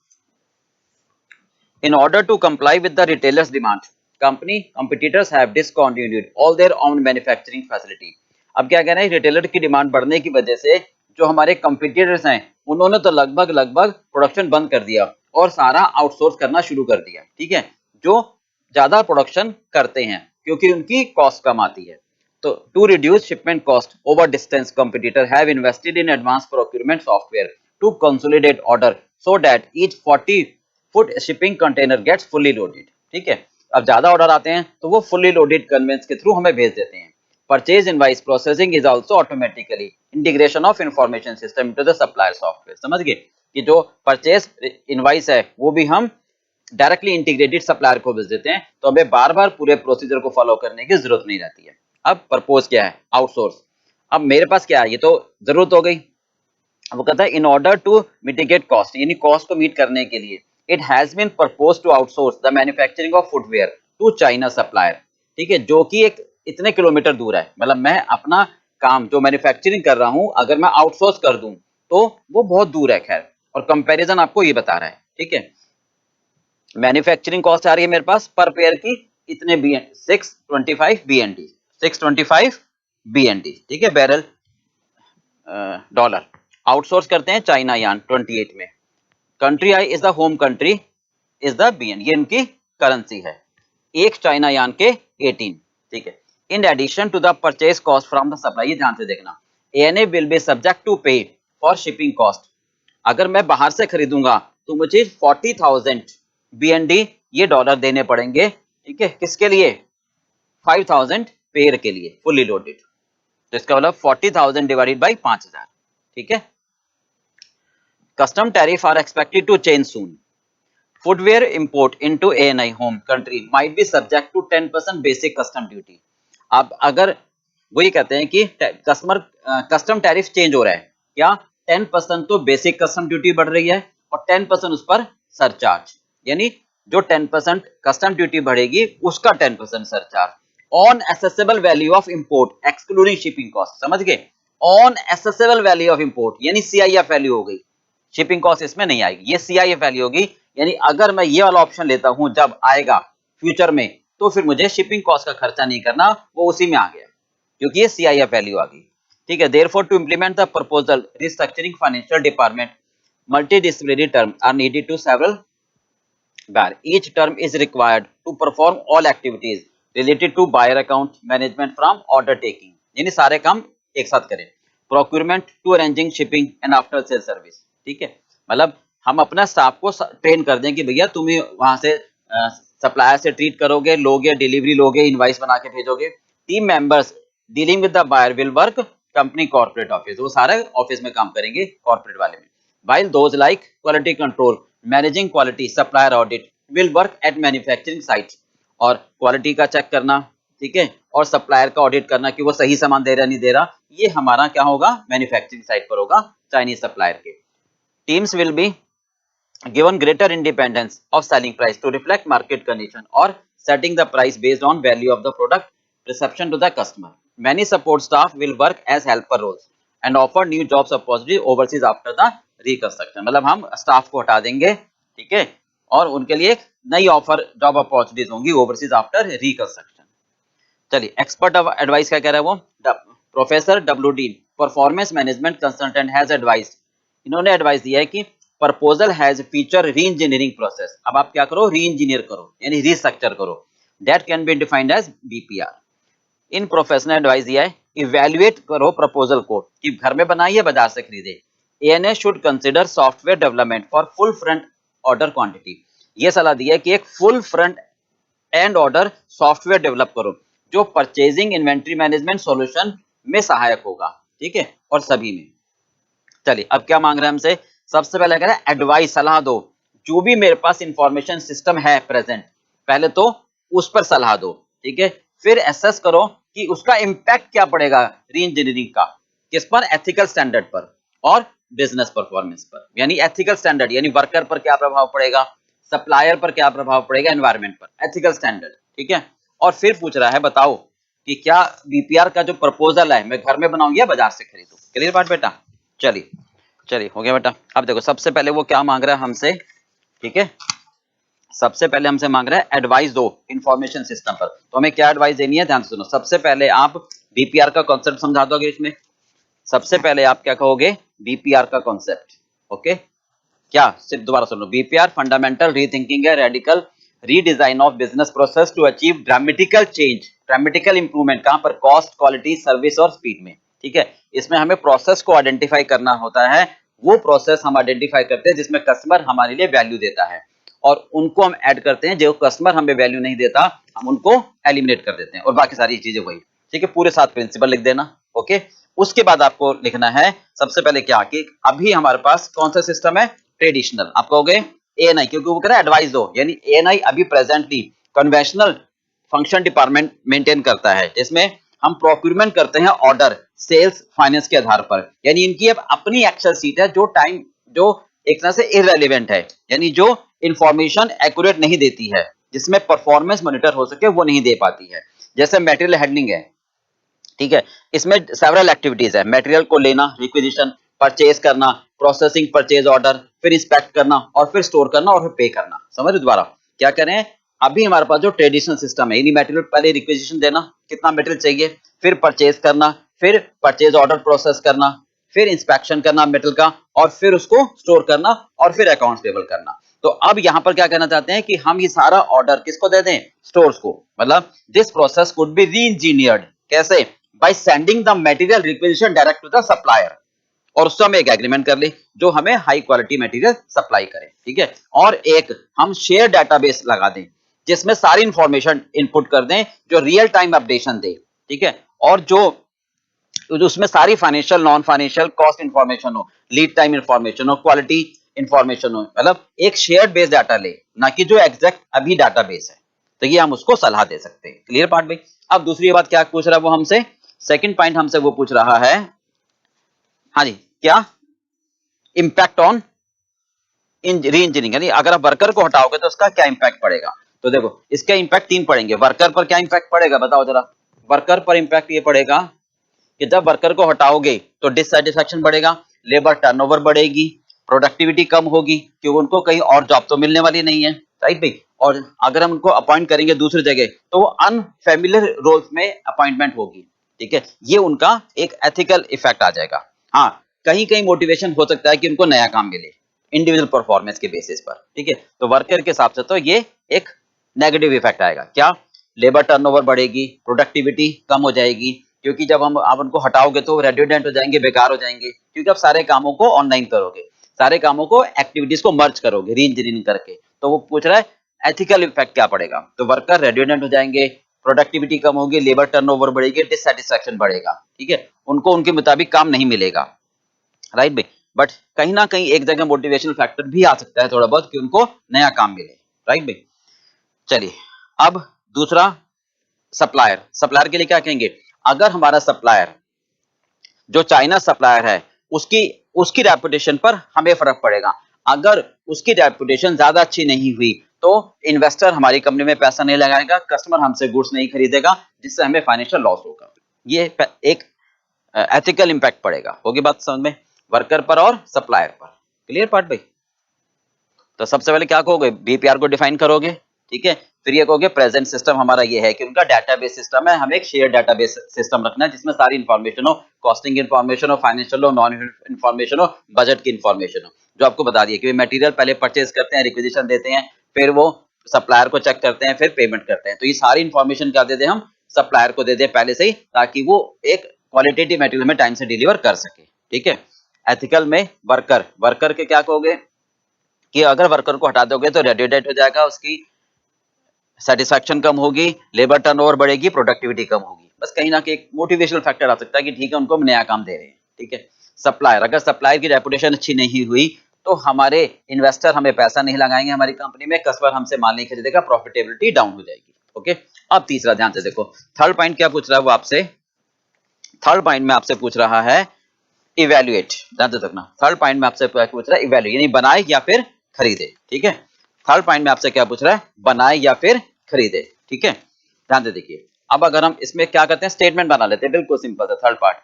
[SPEAKER 1] in order to comply with the retailers demand, competitors have discontinued all their own manufacturing facility। अब क्या कह रहे हैं, रिटेलर की डिमांड बढ़ने की वजह से जो हमारे कंपटीटर्स हैं उन्होंने तो लगभग प्रोडक्शन बंद कर दिया और सारा आउटसोर्स करना शुरू कर दिया। ठीक है, जो ज्यादा प्रोडक्शन करते हैं क्योंकि उनकी कॉस्ट कम आती है। तो to reduce shipment cost over distance, competitor have invested in advance procurement software to consolidate order so that each 40 foot shipping container gets fully loaded. ठीक है, अब ज्यादा ऑर्डर आते हैं तो वो फुल्ली लोडेड कन्वेंस के थ्रू हमें भेज देते हैं। Purchase invoice processing is also automatically integration of information system into the supplier software. समझ गए कि जो परचेज इनवाइस है वो भी हम डायरेक्टली इंटीग्रेटेड सप्लायर को भेज देते हैं, तो हमें बार बार पूरे प्रोसीजर को फॉलो करने की जरूरत नहीं रहती है। अब प्रपोज क्या है, आउटसोर्स। अब मेरे पास क्या है, ये तो जरूरत हो गई। वो कहता है in order to mitigate cost, यानी कॉस्ट को मीट करने के लिए it has been proposed to outsource the manufacturing of footwear to China supplier. ठीक है, जो कि एक इतने किलोमीटर दूर है, मतलब मैं अपना काम जो मैन्युफैक्चरिंग कर रहा हूं अगर मैं आउटसोर्स कर दूं तो वो बहुत दूर है। खैर, और कंपैरिजन आपको ये बता रहा है। ठीक है, मैन्युफैक्चरिंग कॉस्ट आ रही है मेरे पास पर पेयर की इतने बी 625 BND, 625 BND। ठीक है, बैरल डॉलर। आउटसोर्स करते हैं चाइना यान 28 में। Country I is the home country is the BN, ये इनकी करेंसी है, एक चाइना यान के 18। ठीक है, in addition to the purchase cost from the supply, ये ध्यान से देखना, ANA will be subject to pay for shipping cost. अगर मैं बाहर से खरीदूंगा तो मुझे 40,000 BND ये डॉलर देने पड़ेंगे। ठीक है, किसके लिए, 5,000 पेयर के लिए फुल्ली लोडेड, तो इसका मतलब 40,000 डिवाइडेड बाई 5,000। ठीक है, custom tariff are expected to change soon. Footwear import into ANI home country might be subject to 10% basic custom duty। अब अगर वही कहते हैं कि कस्टम टैरिफ चेंज हो रहा है, क्या 10% तो बेसिक कस्टम ड्यूटी बढ़ रही है और 10% उस पर सरचार्ज, यानी जो 10% कस्टम ड्यूटी बढ़ेगी उसका 10% surcharge on assessable value of import excluding shipping cost. समझ गए, on assessable value of import यानी CIF वैल्यू हो गई, शिपिंग कॉस्ट इसमें नहीं आएगी, ये CIF वैल्यू होगी। यानी अगर मैं ये वाला ऑप्शन लेता हूं जब आएगा फ्यूचर में तो फिर मुझे शिपिंग कॉस्ट का खर्चा नहीं करना, वो उसी में आ गया क्योंकि ये CIF वैल्यू आ गई। ठीक है, therefore to implement the proposal restructuring financial department multidisciplinary term are needed to several bar, each term is required to perform all activities related to buyer account management from order taking, यानी सारे काम एक साथ करें, procurement to arranging shipping and after sale service. ठीक है, मतलब हम अपना स्टाफ को ट्रेन कर दें कि भैया तुम वहां से सप्लायर से ट्रीट करोगे, लोगे, डिलीवरी लोगे, इनवाइस बना के भेजोगे। Team members dealing with the buyer will work company corporate office, वो सारे ऑफिस में काम करेंगे कॉर्पोरेट वाले में। while those like quality control, managing quality, supplier audit will work at manufacturing sites, और क्वालिटी का चेक करना, ठीक है, और सप्लायर का ऑडिट करना कि वो सही सामान दे रहा नहीं दे रहा, ये हमारा क्या होगा, मैन्युफैक्चरिंग साइट पर होगा चाइनीज सप्लायर के। Teams will be given greater independence of selling price to reflect market condition or setting the price based on value of the product perception to the customer. Many support staff will work as helper roles and offer new jobs opportunity overseas after the reconstruction। मतलब हम staff को हटा देंगे, ठीक है, और उनके लिए एक नई ऑफर जॉब अपॉर्चुनिटीज होंगी ओवरसीज आफ्टर रिकंस्ट्रक्शन। चलिए, एक्सपर्ट एडवाइस क्या कह रहा है वो, professor WD performance management consultant has advised, इन्होंने एडवाइस दिया है कि प्रपोजल हैज फीचर री इंजीनियरिंग प्रोसेस। अब आप क्या करो, री इंजीनियर करो यानी रीस्ट्रक्चर करो, that can be defined as BPR। इन प्रोफेसर ने एडवाइस दिया है, इवैल्यूएट करो प्रपोजल को कि घर में बनाइए बाजार से खरीदे। ANA should consider software development for full front order quantity, ये सलाह दी है कि एक full front end order software develop करो जो परचेजिंग इन्वेंट्री मैनेजमेंट सॉल्यूशन में सहायक होगा, ठीक है, और सभी में। चलिए अब क्या मांग रहे हैं हमसे, सबसे पहले कह रहे हैं एडवाइस, सलाह दो, जो भी मेरे पास इंफॉर्मेशन सिस्टम है प्रेजेंट, पहले तो उस पर सलाह दो, ठीक है, फिर एसेस करो कि उसका इंपैक्ट क्या पड़ेगा री इंजीनियरिंग का, किस पर, एथिकल स्टैंडर्ड पर और बिजनेस परफॉर्मेंस पर। यानी एथिकल स्टैंडर्ड यानी वर्कर पर क्या प्रभाव पड़ेगा, सप्लायर पर क्या प्रभाव पड़ेगा, एनवायरमेंट पर, एथिकल स्टैंडर्ड, ठीक है। और फिर पूछ रहा है बताओ कि क्या बीपीआर का जो प्रपोजल है मैं घर में बनाऊं या बाजार से खरीदूं। क्लियर बात बेटा, चलिए चलिए हो गया बेटा। अब देखो सबसे पहले वो क्या मांग रहा है हमसे, ठीक है, सबसे पहले हमसे मांग रहा है एडवाइस दो इंफॉर्मेशन सिस्टम पर। तो हमें क्या एडवाइस देनी है, ध्यान से सुनो। सबसे पहले आप बीपीआर का कॉन्सेप्ट समझा दोगे इसमें। सबसे पहले आप क्या कहोगे, बीपीआर का कॉन्सेप्ट, ओके, क्या, सिर्फ दोबारा सुनो, बीपीआर फंडामेंटल रीथिंकिंग है, radical redesign of business process to achieve dramatical change, dramatical improvement कहां पर, कॉस्ट, क्वालिटी, सर्विस और स्पीड में, ठीक है। इसमें हमें प्रोसेस को आइडेंटिफाई करना होता है, वो प्रोसेस हम आइडेंटिफाई करते हैं जिसमें कस्टमर हमारे लिए वैल्यू देता है, और उनको हम ऐड करते हैं, जो कस्टमर हमें वैल्यू नहीं देता हम उनको एलिमिनेट कर देते हैं, और बाकी सारी चीजें वही, ठीक है। पूरे 7 प्रिंसिपल लिख देना, ओके। उसके बाद आपको लिखना है सबसे पहले क्या, कि अभी हमारे पास कौन सा सिस्टम है, ट्रेडिशनल। आप कहोगे एएनआई, क्योंकि वो कह रहा है एडवाइस दो, यानी एएनआई अभी presently conventional function department maintain करता है, जिसमें हम प्रोक्यूरमेंट करते हैं ऑर्डर, सेल्स, फाइनेंस के आधार पर। यानी इनकी अब अपनी एक्सेल शीट है जो टाइम, जो एक तरह से इररेलेवेंट है, यानी जो इंफॉर्मेशन एक्यूरेट नहीं देती है, जिसमें परफॉर्मेंस मॉनिटर हो सके वो नहीं दे पाती है। जैसे मटेरियल हैंडलिंग है, ठीक है, इसमें सेवरल एक्टिविटीज है, मटेरियल को लेना, रिक्विजिशन, परचेज करना, प्रोसेसिंग, परचेज ऑर्डर, फिर इंस्पेक्ट करना और फिर स्टोर करना और फिर पे करना। समझ दोबारा क्या करें, अभी हमारे पास जो ट्रेडिशनल सिस्टम है, यानी मटेरियल पहले रिक्विजिशन देना, कितना मटेरियल चाहिए, फिर परचेज करना, फिर परचेज ऑर्डर प्रोसेस करना, फिर इंस्पेक्शन करना मटेरियल का, और फिर उसको स्टोर करना, और फिर अकाउंट्स पेबल करना। तो अब यहां पर क्या कहना चाहते हैं कि हम ये सारा ऑर्डर किसको दे दें, स्टोर्स को। मतलब this process could be reengineered, कैसे, by sending the material requisition direct to the supplier, और उससे हम एक एग्रीमेंट कर ले जो हमें हाई क्वालिटी मटेरियल सप्लाई करे, ठीक है। और एक हम शेयर डाटाबेस लगा दें जिसमें सारी इंफॉर्मेशन इनपुट कर दें, जो रियल टाइम अपडेशन दे, ठीक है, और जो उसमें सारी financial, non financial, cost information हो, लीड टाइम इंफॉर्मेशन हो, क्वालिटी इंफॉर्मेशन हो, मतलब एक शेयर्ड बेस डाटा ले, ना कि जो एग्जैक्ट अभी डाटाबेस है। तो ये हम उसको सलाह दे सकते हैं। क्लियर पार्ट भाई। अब दूसरी बात क्या पूछ रहा है वो हमसे, सेकंड पॉइंट हमसे वो पूछ रहा है, हाँ जी, क्या, इंपैक्ट ऑन री इंजीनियरिंग, यानी अगर आप वर्कर को हटाओगे तो उसका क्या इंपैक्ट पड़ेगा। तो देखो इसके इंपैक्ट 3 पड़ेंगे। वर्कर पर क्या इंपैक्ट पड़ेगा बताओ जरा। वर्कर पर इंपैक्ट ये पड़ेगा कि जब वर्कर को हटाओगे तो डिससैटिस्फैक्शन बढ़ेगा, लेबर टर्नओवर बढ़ेगी, प्रोडक्टिविटी कम होगी, क्योंकि उनको कहीं और जॉब तो मिलने वाली नहीं है, राइट भाई। और अगर हम उनको अपॉइंट करेंगे दूसरी जगह तो वो अनफेमिलियर रोल्स में अपॉइंटमेंट होगी, ठीक है। ये उनका एक एथिकल इफेक्ट आ जाएगा। हाँ, कहीं कहीं मोटिवेशन हो सकता है कि उनको नया काम मिले इंडिविजुअल परफॉर्मेंस के बेसिस पर, ठीक है। तो वर्कर के हिसाब से तो ये एक नेगेटिव इफेक्ट आएगा। क्या, लेबर टर्नओवर बढ़ेगी, प्रोडक्टिविटी कम हो जाएगी, क्योंकि जब हम आप उनको हटाओगे तो रेड्यूडेंट हो जाएंगे, बेकार हो जाएंगे, क्योंकि आप सारे कामों को ऑनलाइन करोगे, सारे कामों को, एक्टिविटीज को मर्ज करोगे री इंजीनियरिंग करके। तो वो पूछ रहा है एथिकल इफेक्ट क्या पड़ेगा। तो वर्कर रेड्यूडेंट हो जाएंगे, प्रोडक्टिविटी कम होगी, लेबर टर्नओवर बढ़ेगी, डिससैटिस्फैक्शन बढ़ेगा, ठीक है, उनको उनके मुताबिक काम नहीं मिलेगा, राइट भाई। बट कहीं ना कहीं एक जगह मोटिवेशनल फैक्टर भी आ सकता है थोड़ा बहुत कि उनको नया काम मिले, राइट भाई। चलिए अब दूसरा, सप्लायर। सप्लायर के लिए क्या कहेंगे, अगर हमारा सप्लायर जो चाइना सप्लायर है उसकी उसकी रेपुटेशन पर हमें फर्क पड़ेगा। अगर उसकी रेपुटेशन ज्यादा अच्छी नहीं हुई तो इन्वेस्टर हमारी कंपनी में पैसा नहीं लगाएगा, कस्टमर हमसे गुड्स नहीं खरीदेगा, जिससे हमें फाइनेंशियल लॉस होगा। ये एक एथिकल इंपैक्ट पड़ेगा। होगी बात समझ में, वर्कर पर और सप्लायर पर। क्लियर पार्ट भाई। तो सबसे पहले क्या कहोगे, बीपीआर को डिफाइन करोगे, ठीक है। फिर ये कहोगे प्रेजेंट सिस्टम हमारा ये है कि उनका डाटाबेस सिस्टम है, हमें एक शेयर डाटाबेस सिस्टम रखना है जिसमें सारी इंफॉर्मेशन हो, कॉस्टिंग इन्फॉर्मेशन हो, फाइनेंशियल हो, नॉन इन्फॉर्मेशन हो, बजट की इन्फॉर्मेशन हो, जो आपको बता दिए कि मटेरियल पहले परचेज करते हैं, रिक्विजिशन देते हैं, फिर वो सप्लायर को चेक करते हैं, फिर पेमेंट करते हैं। तो ये सारी इंफॉर्मेशन क्या दे दें हम, सप्लायर को दे दें पहले से ही, ताकि वो एक क्वालिटेटिव मटेरियल में टाइम से डिलीवर कर सके, ठीक है। एथिकल में वर्कर, वर्कर के क्या कहोगे कि अगर वर्कर को हटा दोगे तो रेड्यूडेंट हो जाएगा, उसकी सेटिस्फैक्शन कम होगी, लेबर टर्नओवर बढ़ेगी, प्रोडक्टिविटी कम होगी। बस कहीं ना कहीं एक मोटिवेशनल फैक्टर आ सकता है कि ठीक है उनको हम नया काम दे रहे हैं, ठीक है। सप्लायर, अगर सप्लायर की रेपुटेशन अच्छी नहीं हुई तो हमारे इन्वेस्टर हमें पैसा नहीं लगाएंगे हमारी कंपनी में, कस्टमर हमसे माल नहीं खरीदेगा, प्रॉफिटेबिलिटी डाउन हो जाएगी। ओके, अब तीसरा ध्यान से देखो, थर्ड पॉइंट क्या पूछ रहा है वो आपसे, थर्ड पॉइंट में आपसे पूछ रहा है इवेल्युएट, ध्यान से देखना, थर्ड पॉइंट में आपसे पूछ रहा है इवेल्युएट यानी बनाए या फिर खरीदे, ठीक है। थर्ड पॉइंट में आपसे क्या पूछ रहा है, बनाए या फिर खरीदे, ठीक है। ध्यान से देखिए, अब अगर हम इसमें क्या करते हैं, स्टेटमेंट बना लेते हैं, बिल्कुल सिंपल है थर्ड पार्ट।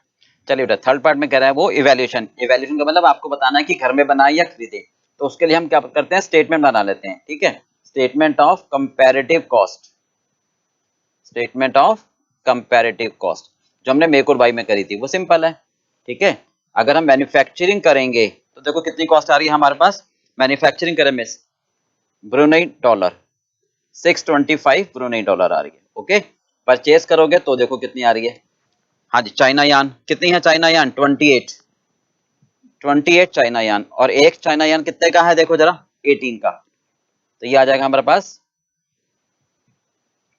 [SPEAKER 1] चलिए बेटा, थर्ड पार्ट में कह रहा है वो इवैल्यूएशन, इवैल्यूएशन का मतलब आपको बताना है कि घर में बनाए या खरीदे, तो उसके लिए हम क्या करते हैं, स्टेटमेंट बना लेते हैं, ठीक है। Statement of comparative cost, statement of comparative cost जो हमने मेक और बाई में करी थी वो सिंपल है, ठीक है। अगर हम मैन्युफैक्चरिंग करेंगे तो देखो कितनी कॉस्ट आ रही है हमारे पास, मैन्युफैक्चरिंग करें miss Brunei dollar 625 Brunei dollar आ रही है, ओके। परचेज करोगे तो देखो कितनी आ रही है, हाँ जी, चाइना यान कितनी है, चाइना यान 28 चाइना यान, और एक चाइना यान कितने का है देखो जरा, 18 का, तो ये आ जाएगा हमारे पास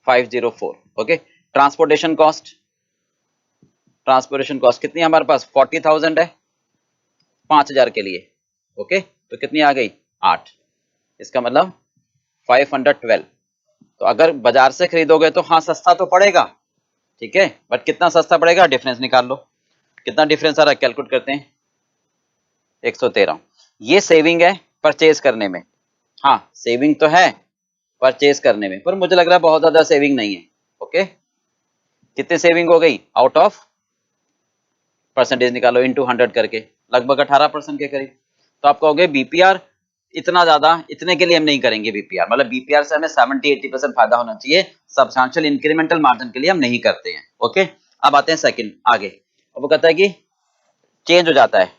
[SPEAKER 1] 504, okay. Transportation cost, transportation cost कितनी है हमारे पास, 40,000 है 5000 के लिए, ओके, तो कितनी आ गई 8, इसका मतलब 512। तो अगर बाजार से खरीदोगे तो हाँ सस्ता तो पड़ेगा, ठीक है, बट कितना सस्ता पड़ेगा, डिफरेंस निकाल लो, कितना डिफरेंस आ रहा है, कैलकुलेट करते हैं, 113। ये सेविंग है परचेज करने में, हाँ सेविंग तो है परचेज करने में, पर मुझे लग रहा है बहुत ज्यादा सेविंग नहीं है, ओके। कितनी सेविंग हो गई, आउट ऑफ परसेंटेज निकालो इनटू 100 करके, लगभग 18% के करीब। तो आप कहोगे बीपीआर इतना ज्यादा, इतने के लिए हम नहीं करेंगे बीपीआर, मतलब बीपीआर से हमें 70-80% फायदा होना चाहिए, सब्सटेंशियल इंक्रीमेंटल मार्जिन के लिए हम नहीं करते हैं, ओके। अब आते हैं सेकंड आगे, अब वो कहता है कि चेंज हो जाता है,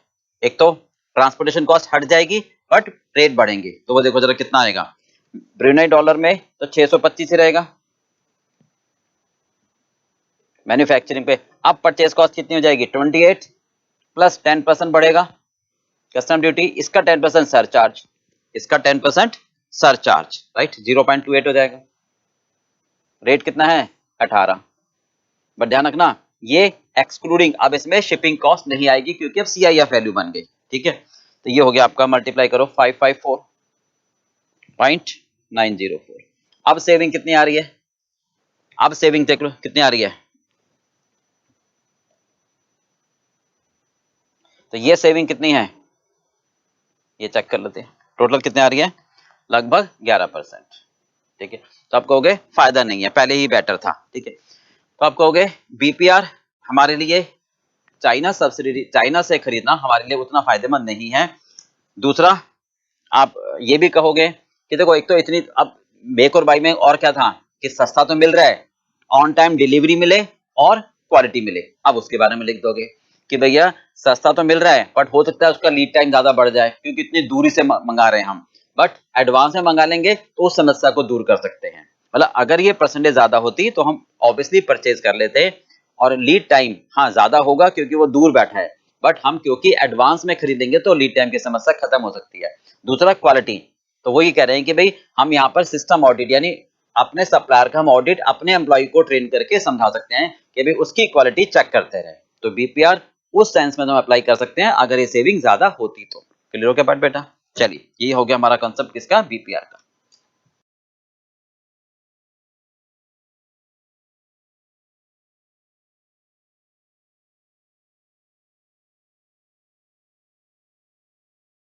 [SPEAKER 1] एक तो ट्रांसपोर्टेशन कॉस्ट हट जाएगी बट रेट बढ़ेंगे, तो वो देखो जरा कितना आएगा, ब्रुनेई डॉलर में तो 625 ही रहेगा मैन्युफैक्चरिंग पे। अब परचेज कॉस्ट कितनी हो जाएगी, 28 प्लस 10% बढ़ेगा कस्टम ड्यूटी, इसका 10% सरचार्ज, इसका 10% सरचार्ज, राइट, 0.28 हो जाएगा, रेट कितना है 18। बट ध्यान रखना ये एक्सक्लूडिंग, अब इसमें शिपिंग कॉस्ट नहीं आएगी क्योंकि अब CIF वैल्यू बन गई, ठीक है। तो ये हो गया आपका, मल्टीप्लाई करो 554.904। अब सेविंग कितनी आ रही है, अब सेविंग देख लो कितनी आ रही है, तो ये सेविंग कितनी है, ये चेक कर लेते हैं, टोटल कितनी आ रही है, लगभग 11%, ठीक है। तो आप कहोगे फायदा नहीं है, पहले ही बेटर था, ठीक है। तो आप कहोगे बीपीआर हमारे लिए, चाइना सब्सिडी, चाइना से खरीदना हमारे लिए उतना फायदेमंद नहीं है। दूसरा आप ये भी कहोगे कि देखो एक तो इतनी, अब मेक और बाई में और क्या था कि सस्ता तो मिल रहा है, ऑन टाइम डिलीवरी मिले और क्वालिटी मिले। अब उसके बारे में लिख दोगे कि भैया सस्ता तो मिल रहा है बट हो सकता है उसका लीड टाइम ज्यादा बढ़ जाए क्योंकि इतनी दूरी से मंगा रहे हैं हम, बट एडवांस में मंगा लेंगे तो उस समस्या को दूर कर सकते हैं। मतलब अगर ये परसेंटेज ज्यादा होती तो हम ऑब्वियसली परचेज कर लेते, और लीड टाइम हाँ ज्यादा होगा क्योंकि वो दूर बैठा है, बट हम क्योंकि एडवांस में खरीदेंगे तो लीड टाइम की समस्या खत्म हो सकती है। दूसरा क्वालिटी, तो वो ये कह रहे हैं कि भाई हम यहाँ पर सिस्टम ऑडिट यानी अपने सप्लायर का हम ऑडिट अपने एम्प्लॉय को ट्रेन करके समझा सकते हैं कि भाई उसकी क्वालिटी चेक करते रहे, तो बीपीआर उस सेंस में हम अप्लाई कर सकते हैं अगर ये सेविंग ज्यादा होती तो। क्लियर हो गया बात बेटा, चलिए ये हो गया हमारा कंसेप्ट किसका, बीपीआर का।